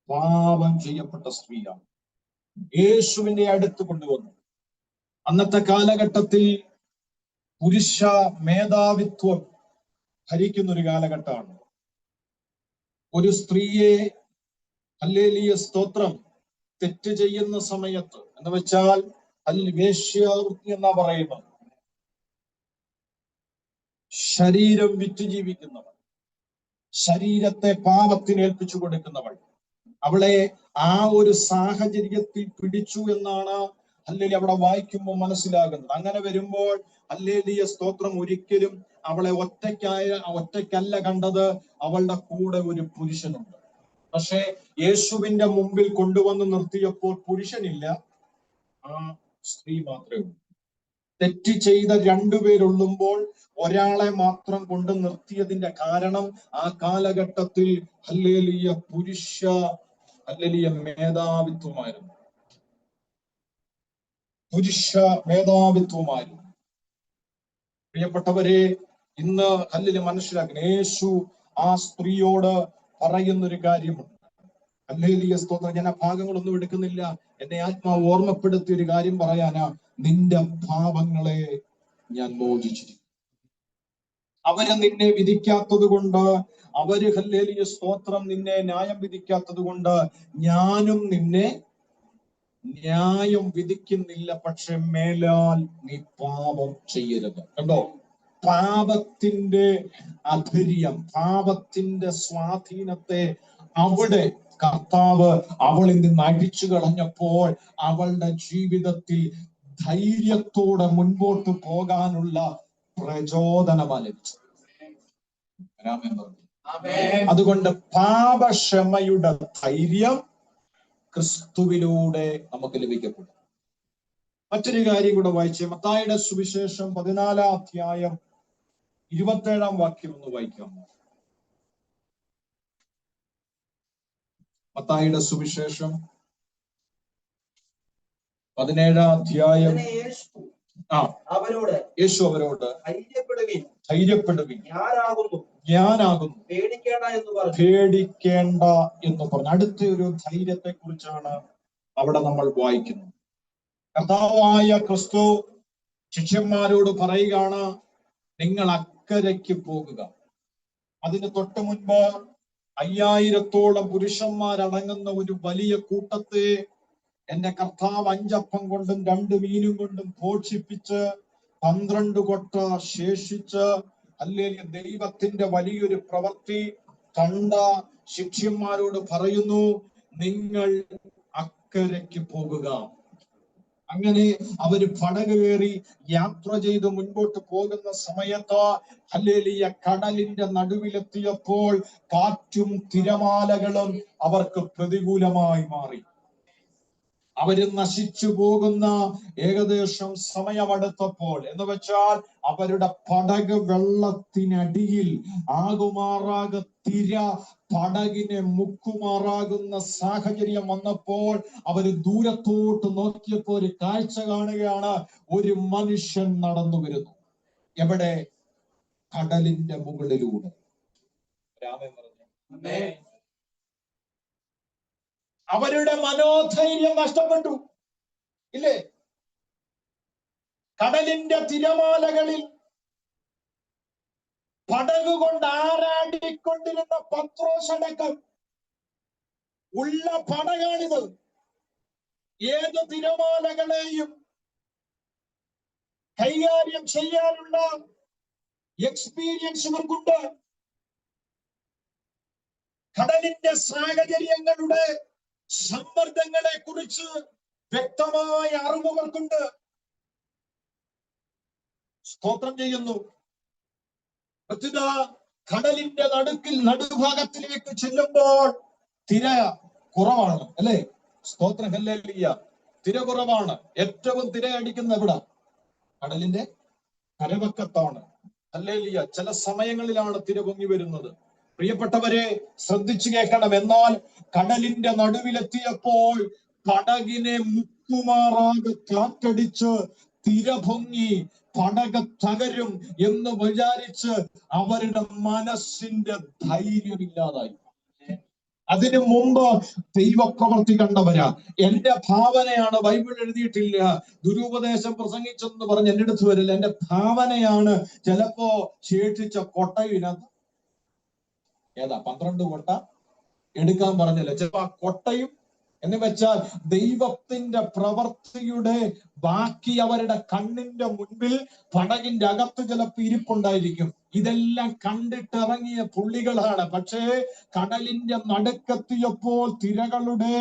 പാപം ചെയ്യപ്പെട്ട സ്ത്രീയാണ്. യേശുവിന്റെ അടുത്ത് കൊണ്ടുവന്നു. അന്നത്തെ കാലഘട്ടത്തിൽ പുരുഷ മേധാവിത്വം ഭരിക്കുന്ന ഒരു കാലഘട്ടമാണ്. ഒരു സ്ത്രീയെ ഹല്ലേലൂയ സ്തോത്രം തെറ്റ് ചെയ്യുന്ന സമയത്ത്, എന്ന് വെച്ചാൽ വേശ്യാവൃത്തി എന്നാ പറയുന്നത്, ശരീരം വിറ്റ് ജീവിക്കുന്നവൾ, ശരീരത്തെ പാപത്തിന് ഏൽപ്പിച്ചു കൊടുക്കുന്നവൾ, അവളെ ആ ഒരു സാഹചര്യത്തിൽ പിടിച്ചു എന്നാണ് അവിടെ വായിക്കുമ്പോൾ മനസ്സിലാകുന്നത്. അങ്ങനെ വരുമ്പോൾ ഹല്ലേലൂയ സ്തോത്രം ഒരിക്കലും അവളെ ഒറ്റയ്ക്കല്ല കണ്ടത്, അവളുടെ കൂടെ ഒരു പുരുഷനുണ്ട്. പക്ഷെ യേശുവിന്റെ മുമ്പിൽ കൊണ്ടുവന്ന് നിർത്തിയപ്പോൾ പുരുഷനില്ല, ആ സ്ത്രീ മാത്രമേ ഉള്ളൂ. തെറ്റ് ചെയ്ത രണ്ടുപേരുള്ളുമ്പോൾ ഒരാളെ മാത്രം കൊണ്ട് നിർത്തിയതിന്റെ കാരണം ആ കാലഘട്ടത്തിൽ ഹല്ലേലൂയ പുരുഷ മേധാവിത്വമായിരുന്നു. പുരുഷ മേധാവിത്വമായിരുന്നു. പ്രിയപ്പെട്ടവരെ, ഇന്ന് ഹല്ലേലൂയ മനസ്സിലാക്കണം, യേശു ആ സ്ത്രീയോട് പറയുന്നൊരു കാര്യമുണ്ട്. ഹല്ലേലൂയ സ്തോത്രം. ഞാൻ ആ ഭാഗങ്ങളൊന്നും എടുക്കുന്നില്ല, എന്നെ ആത്മാവ് ഓർമ്മപ്പെടുത്തിയ ഒരു കാര്യം പറയാനാ. നിന്റെ പാപങ്ങളെ ഞാൻ മോചിച്ചിരിക്കുന്നു. അവര് നിന്നെ വിധിക്കാത്തത് കൊണ്ട്, അവര് ഹല്ലേലൂയ സ്തോത്രം നിന്നെ ന്യായം വിധിക്കാത്തത് കൊണ്ട് ഞാനും നിന്നെ ന്യായം വിധിക്കുന്നില്ല. പക്ഷെ മേലാൽ നീ പാപം ചെയ്യരുത്. കണ്ടോ, പാപത്തിന്റെ അധൈര്യം, പാപത്തിന്റെ സ്വാധീനത്തെ അവിടെ കർത്താവ് അവളിൽ നിന്ന് അഴിച്ചു കളഞ്ഞപ്പോൾ അവളുടെ ജീവിതത്തിൽ ധൈര്യത്തോടെ മുൻപോട്ട് പോകാനുള്ള പ്രചോദനമാണ് ലഭിച്ചത്. അതുകൊണ്ട് പാപക്ഷമയുടെ ധൈര്യം ക്രിസ്തുവിലൂടെ നമുക്ക് ലഭിക്കപ്പെടും. മറ്റൊരു കാര്യം കൂടെ വായിച്ചേ, മത്തായിയുടെ സുവിശേഷം 14-ാം അധ്യായം 27-ാം വാക്യം ഒന്ന് വായിക്കാമോ? മത്തായിയുടെ സുവിശേഷം 17-ാം അധ്യായം. യേശു അവരോട് ധൈര്യപ്പെടുവിൻ, ഞാനാകുന്നു, പേടിക്കേണ്ട എന്ന് പറഞ്ഞു. അടുത്ത ഒരു ധൈര്യത്തെ കുറിച്ചാണ് അവിടെ നമ്മൾ വായിക്കുന്നത്. കർത്താവായ ക്രിസ്തു ശിഷ്യന്മാരോട് പറയുകയാണ്, നിങ്ങൾ അക്കരയ്ക്ക് പോകുക. അതിന് തൊട്ട് മുൻപ് 5000-ഓളം പുരുഷന്മാരടങ്ങുന്ന ഒരു വലിയ കൂട്ടത്തെ എന്റെ കർത്താവ് 5 അപ്പം കൊണ്ടും 2 മീനും കൊണ്ടും പോഷിപ്പിച്ച് 12 കൊട്ട ശേഷിച്ച് ഹല്ലേലൂയ ദൈവത്തിന്റെ വലിയൊരു പ്രവൃത്തി കണ്ട ശിഷ്യന്മാരോട് പറയുന്നു, നിങ്ങൾ അക്കരയ്ക്ക് പോകുക. അങ്ങനെ അവര് പടക് കയറി യാത്ര ചെയ്ത് മുൻപോട്ട് പോകുന്ന സമയത്ത് ഹല്ലേലൂയ കടലിന്റെ നടുവിലെത്തിയപ്പോൾ കാറ്റും തിരമാലകളും അവർക്ക് പ്രതികൂലമായി മാറി. അവര് നശിച്ചു പോകുന്ന ഏകദേശം സമയമെടുത്തപ്പോൾ, എന്ന് വെച്ചാൽ അവരുടെ പടക് വെള്ളത്തിനടിയിൽ ആകുമാറാക, തിര പടകിനെ മുക്കുമാറാകുന്ന സാഹചര്യം വന്നപ്പോൾ അവര് ദൂരത്തോട്ട് നോക്കിയപ്പോൾ ഒരു കാഴ്ച കാണുകയാണ്. ഒരു മനുഷ്യൻ നടന്നു വരുന്നു. എവിടെ? കടലിന്റെ മുകളിലൂടെ. രാമൻ പറഞ്ഞു, അവരുടെ മനോധൈര്യം നഷ്ടപ്പെട്ടു ഇല്ലേ? കടലിന്റെ തിരമാലകളിൽ പടകുകൊണ്ട് ആറാടിക്കൊണ്ടിരുന്ന പത്രോസടക്കം ഉള്ള പടകാണിത്. ഏത് തിരമാലകളെയും കൈകാര്യം ചെയ്യാനുള്ള എക്സ്പീരിയൻസ് ഇവർക്കുണ്ട്. കടലിന്റെ സാഹചര്യങ്ങളുടെ സമ്മർദ്ദങ്ങളെ കുറിച്ച് വ്യക്തമായ അറിവുകൾക്കുണ്ട്. സ്തോത്രം ചെയ്യുന്നു. പ്രത്യുത കടലിന്റെ നടുഭാഗത്തിലേക്ക് ചെല്ലുമ്പോൾ തിര കുറവാണ് അല്ലെ? സ്തോത്രം, ഹല്ലേലൂയ. തിര കുറവാണ്. ഏറ്റവും തിരയടിക്കുന്ന എവിടെ? കടലിന്റെ കരവക്കത്താണ്. ഹല്ലേലൂയ. ചില സമയങ്ങളിലാണ് തിര പൊങ്ങി വരുന്നത്. പ്രിയപ്പെട്ടവരെ, ശ്രദ്ധിച്ചു കേൾക്കണം. എന്നാൽ കടലിന്റെ നടുവിലെത്തിയപ്പോൾ പടകിനെ മുക്കുമാറാകെ കാറ്റടിച്ച് തിര പൊങ്ങി പടക തകരും എന്ന് വിചാരിച്ച് അവരുടെ മനസ്സിന്റെ ധൈര്യമില്ലാതായി. അതിനു മുമ്പ് ദൈവപ്രവൃത്തി കണ്ടവരാ. എന്റെ ഭാവനയാണ്, ബൈബിൾ എഴുതിയിട്ടില്ല, ദുരുപദേശം പ്രസംഗിച്ചെന്ന് പറഞ്ഞ് എന്റെ അടുത്ത് വരില്ല. എന്റെ ഭാവനയാണ്. ചിലപ്പോ ശേഷിച്ച കൊട്ടയിനകത്ത് ഏതാ 12 കൊട്ട എടുക്കാൻ പറഞ്ഞില്ല. ചിലപ്പോ ആ കൊട്ടയും എന്ന് വെച്ചാൽ ദൈവത്തിന്റെ പ്രവൃത്തിയുടെ ബാക്കി അവരുടെ കണ്ണിന്റെ മുൻപിൽ പടകിന്റെ അകത്ത് ചിലപ്പോൾ ഇരിപ്പുണ്ടായിരിക്കും. ഇതെല്ലാം കണ്ടിട്ടിറങ്ങിയ പുള്ളികളാണ്. പക്ഷേ കടലിന്റെ നടുക്കെത്തിയപ്പോൾ തിരകളുടെ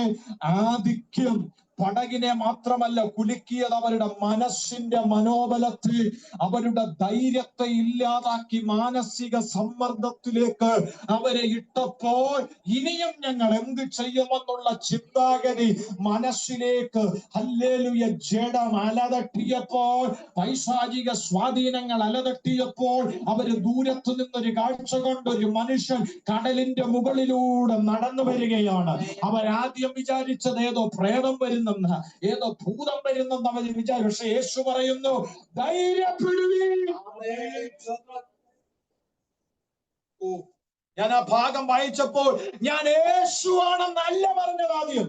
ആധിക്യം പടകിനെ മാത്രമല്ല കുലുക്കിയത്, അവരുടെ മനസ്സിന്റെ മനോബലത്തെ, അവരുടെ ധൈര്യത്തെ ഇല്ലാതാക്കി മാനസിക സമ്മർദ്ദത്തിലേക്ക് അവരെ ഇട്ടപ്പോൾ ഇനിയും ഞങ്ങൾ എന്ത് ചെയ്യുമെന്നുള്ള ചിന്താഗതി മനസ്സിലേക്ക് ഹല്ലേലൂയ ജഡം അലതട്ടിയപ്പോൾ, പൈശാചിക സ്വാധീനങ്ങൾ അലതട്ടിയപ്പോൾ അവര് ദൂരത്തു നിന്നൊരു കാഴ്ച കൊണ്ട് ഒരു മനുഷ്യൻ കടലിന്റെ മുകളിലൂടെ നടന്നു വരികയാണ്. അവരാദ്യം വിചാരിച്ചത് ഏതോ പ്രേതം വരുന്നെന്ന്, ഏതോ ഭൂതം വരുന്നെന്ന് അവർ വിചാരിച്ചു. പക്ഷെ യേശു പറയുന്നു, ധൈര്യപ്പെടുവീൻ. ഞാൻ ആ ഭാഗം വായിച്ചപ്പോൾ ഞാൻ യേശുവാണെന്നല്ല പറഞ്ഞത്. ആദ്യം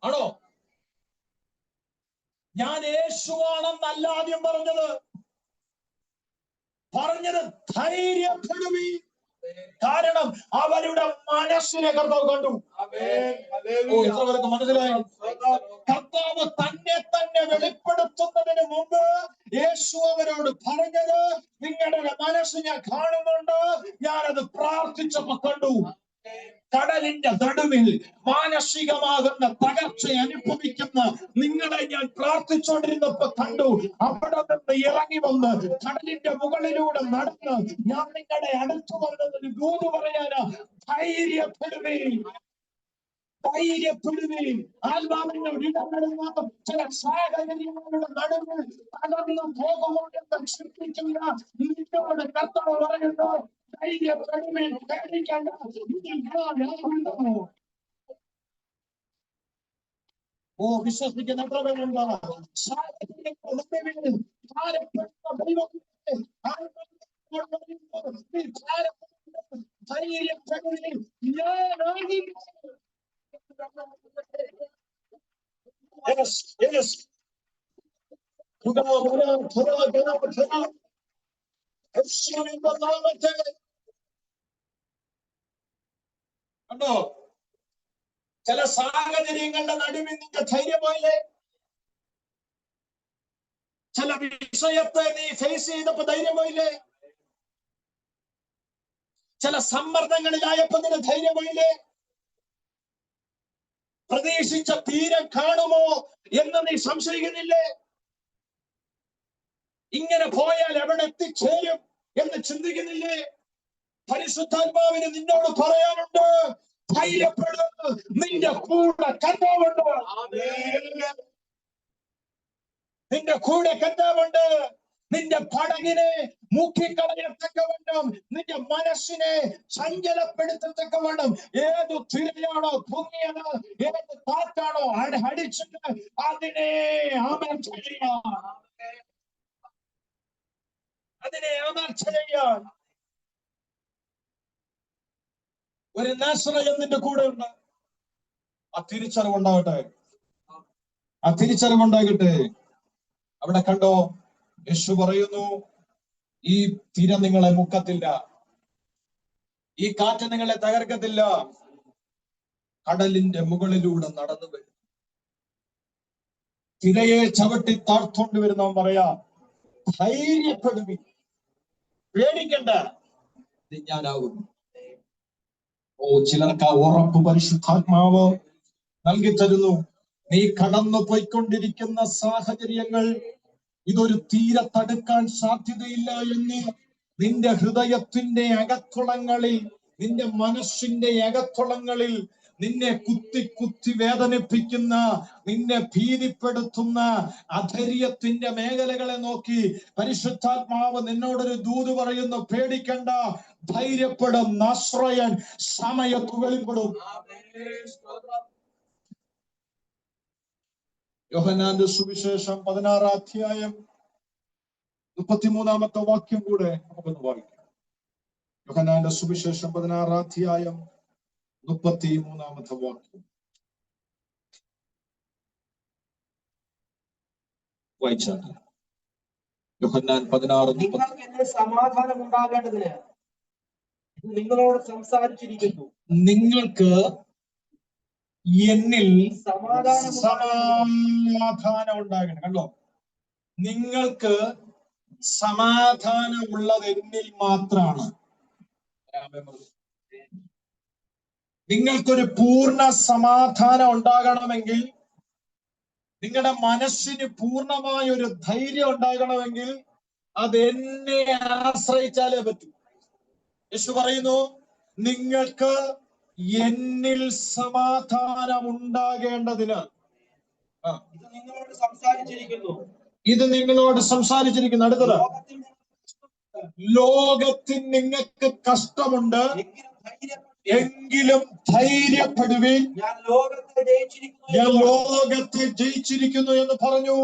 ആണോ? ഞാൻ യേശുവാണെന്നല്ല ആദ്യം പറഞ്ഞത്. ധൈര്യപ്പെടുവീൻ. കാരണം അവരുടെ മനസ്സിനെ കർത്താവ് കണ്ടു. എത്ര പേർക്ക് മനസ്സിലായി? കർത്താവ് തന്നെ വെളിപ്പെടുത്തുന്നതിന് മുമ്പ് യേശു അവരോട് പറഞ്ഞത്, നിങ്ങളുടെ മനസ്സ് ഞാൻ കാണുന്നുണ്ട്, ഞാനത് പ്രാർത്ഥിച്ചപ്പോ കണ്ടു. കടലിന്റെ നടുവിൽ മാനസികമാകുന്ന തകർച്ച അനുഭവിക്കുന്ന നിങ്ങളെ ഞാൻ പ്രാർത്ഥിച്ചുകൊണ്ടിരുന്നപ്പോ കണ്ടു. അവിടെ നിന്ന് ഇറങ്ങി വന്ന് കടലിന്റെ മുകളിലൂടെ നടന്ന് ഞാൻ നിങ്ങളുടെ അടുത്ത് വന്നതിന് ദൂത് പറയാനാ. ധൈര്യപ്പെടുവീൻ. ആത്മാവിന്റെ ഇടപെടുന്ന ചില സാഹചര്യങ്ങളുടെ നടുവിൽ തകർന്നു പോകുമോ എന്ന് ചിന്തിക്കുന്ന നിന്നോട് കർത്താവ് പറയുന്നു, ധൈര്യപ്പെടുവീൻ, പേടിക്കണ്ട. വിശ്വസിക്കുന്ന എത്ര പേരുണ്ടോ? ധൈര്യപ്പെടുവീൻ. Yes. കണ്ടോ? ചില സാഹചര്യങ്ങളുടെ നടുവിൽ നിന്റെ ധൈര്യം പോയില്ലേ? ചില വിഷയത്തെ നീ ഫേസ് ചെയ്തപ്പോ ധൈര്യം പോയില്ലേ? ചില സമ്മർദ്ദങ്ങളിലായപ്പോ നിന്റെ ധൈര്യം പോയില്ലേ? പ്രതീക്ഷിച്ച തീരം കാണുമോ എന്ന് നീ സംശയിക്കുന്നില്ലേ? ഇങ്ങനെ പോയാൽ എവിടെ എത്തിച്ചേരും എന്ന് ചിന്തിക്കുന്നില്ലേ? പരിശുദ്ധാത്മാവിന് നിന്നോട് പറയാനുണ്ട്, ധൈര്യപ്പെടുക, നിന്റെ കൂടെ കർത്താവുണ്ട്. നിന്റെ കൂടെ കർത്താവുണ്ട്. നിന്റെ പടകിനെ മുക്കിക്കളയത്തക്കവണ്ണം, നിന്റെ മനസ്സിനെ ചഞ്ചലപ്പെടുത്തത്തക്കവണ്ണം ഏതു തിരയാണോ പൊങ്ങിയത്, ഏത് കാറ്റാണോ അടിച്ചിട്ട് അതിനെ അമർച്ച ചെയ്യാൻ ഒരു നാസറയൻ നിന്റെ കൂടെ ഉണ്ട്. ആ തിരിച്ചറിവുണ്ടാകട്ടെ, ആ തിരിച്ചറിവുണ്ടാകട്ടെ. അവിടെ കണ്ടോ, യേശു പറയുന്നു, ഈ തിര നിങ്ങളെ മുക്കത്തില്ല, ഈ കാറ്റ് നിങ്ങളെ തകർക്കത്തില്ല. കടലിന്റെ മുകളിലൂടെ നടന്നു വരും. തിരയെ ചവിട്ടി താഴ്ത്തോണ്ട് വരുന്നവൻ പറയാ, ധൈര്യപ്പെടുവി, പേടിക്കണ്ട, ഇത് ഞാനാകുന്നു. ഓ, ചിലർക്ക് ആ ഉറപ്പ് പരിശുദ്ധാത്മാവ് നൽകി തരുന്നു. നീ കടന്നു പോയിക്കൊണ്ടിരിക്കുന്ന സാഹചര്യങ്ങൾ ഇതൊരു തീരെ തടുക്കാൻ സാധ്യതയില്ല എന്ന് നിന്റെ ഹൃദയത്തിന്റെ അകത്തുളങ്ങളിൽ, നിന്റെ മനസ്സിന്റെ അകത്തുളങ്ങളിൽ നിന്നെ കുത്തി കുത്തി വേദനിപ്പിക്കുന്ന, നിന്നെ ഭീതിപ്പെടുത്തുന്ന അധൈര്യത്തിന്റെ മേഖലകളെ നോക്കി പരിശുദ്ധാത്മാവ് നിന്നോടൊരു ദൂത് പറയുന്നു, പേടിക്കണ്ട, ധൈര്യപ്പെടും, നാശ്രയൻ സമയത്ത് വെളിപ്പെടും. യോഹന്നാന്റെ സുവിശേഷം 16 അധ്യായം 33 വാക്യം കൂടെ നമുക്കൊന്ന് വായിക്കാം. യോഹന്നാന്റെ സുവിശേഷം 16 അധ്യായം 33 വാക്യം വായിച്ചാട്ടെ. യോഹന്നാൻ 16. നിങ്ങൾക്ക് എന്നിൽ സമാധാനം ഉണ്ടാകേണ്ടതിന് നിങ്ങളോട് സംസാരിച്ചിരിക്കുന്നു. നിങ്ങൾക്ക് എന്നിൽ സമാധാനം സമാധാനം ഉണ്ടാകണം. കണ്ടോ, നിങ്ങൾക്ക് സമാധാനമുള്ളത് എന്നിൽ മാത്രമാണ്. നിങ്ങൾക്കൊരു പൂർണ്ണ സമാധാനം ഉണ്ടാകണമെങ്കിൽ, നിങ്ങളുടെ മനസ്സിന് പൂർണ്ണമായ ഒരു ധൈര്യം ഉണ്ടാകണമെങ്കിൽ അത് എന്നെ ആശ്രയിച്ചാലേ പറ്റൂ. യേശു പറയുന്നു, നിങ്ങൾക്ക് എന്നിൽ സമാധാനം ഉണ്ടാകേണ്ടതിന് ഇത് നിങ്ങളോട് സംസാരിച്ചിരിക്കുന്നു. ഇത് നിങ്ങളോട് സംസാരിച്ചിരിക്കുന്നു. അടുത്തത്, ലോകത്തിൽ നിങ്ങൾക്ക് കഷ്ടമുണ്ട്, എങ്കിലും ധൈര്യപ്പെടുവിൻ, ഞാൻ ലോകത്തെ ജയിച്ചിരിക്കുന്നു. ഞാൻ ലോകത്തെ ജയിച്ചിരിക്കുന്നു എന്ന് പറഞ്ഞു.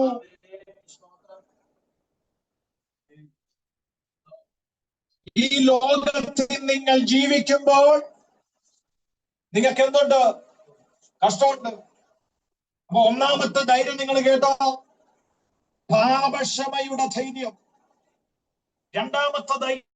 ഈ ലോകത്തിൽ നിങ്ങൾ ജീവിക്കുമ്പോൾ നിങ്ങൾക്ക് എന്തുണ്ട്? കഷ്ടമുണ്ട്. അപ്പൊ ഒന്നാമത്തെ ധൈര്യം നിങ്ങൾ കേട്ടോ, പാപക്ഷമയുടെ ധൈര്യം. രണ്ടാമത്തെ ധൈര്യം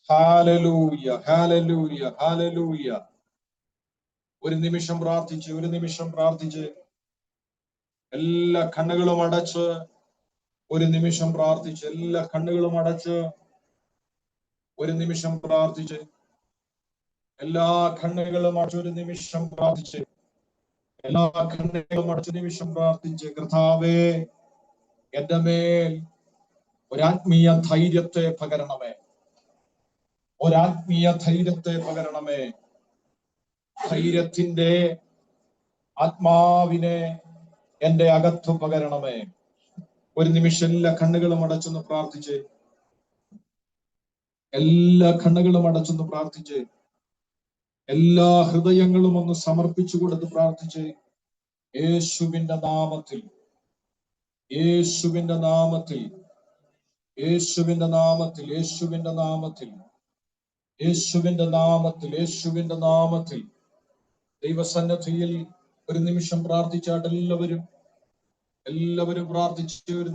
ഹല്ലേലൂയ, ഹല്ലേലൂയ, ഹല്ലേലൂയ. ഒരു നിമിഷം പ്രാർത്ഥിച്ച് എല്ലാ കണ്ണുകളും അടച്ച് ഒരു നിമിഷം പ്രാർത്ഥിച്ച് എല്ലാ കണ്ണുകളും അടച്ച് ഒരു നിമിഷം പ്രാർത്ഥിച്ച് എല്ലാ കണ്ണുകളും അടച്ച് ഒരു നിമിഷം പ്രാർത്ഥിച്ച് എല്ലാ കണ്ണുകളും അടച്ച നിമിഷം പ്രാർത്ഥിച്ച് കർത്താവേ, എന്റെ മേൽ ഒരാത്മീയ ധൈര്യത്തെ പകരണമേ, ഒരാത്മീയ ധൈര്യത്തെ പകരണമേ. ധൈര്യത്തിന്റെ ആത്മാവിനെ എന്റെ അകത്ത് പകരണമേ. ഒരു നിമിഷം എല്ലാ കണ്ണുകളും അടച്ചൊന്ന് പ്രാർത്ഥിച്ച് എല്ലാ കണ്ണുകളും അടച്ചൊന്ന് പ്രാർത്ഥിച്ച് എല്ലാ ഹൃദയങ്ങളും ഒന്ന് സമർപ്പിച്ചു കൊടുത്ത് പ്രാർത്ഥിച്ച് യേശുവിന്റെ നാമത്തിൽ, യേശുവിന്റെ നാമത്തിൽ, യേശുവിന്റെ നാമത്തിൽ, യേശുവിന്റെ നാമത്തിൽ, യേശുവിന്റെ നാമത്തിൽ, യേശുവിന്റെ നാമത്തിൽ ദൈവസന്നിധിയിൽ ഒരു നിമിഷം പ്രാർത്ഥിച്ചാട്ട് എല്ലാവരും പ്രാർത്ഥിച്ച്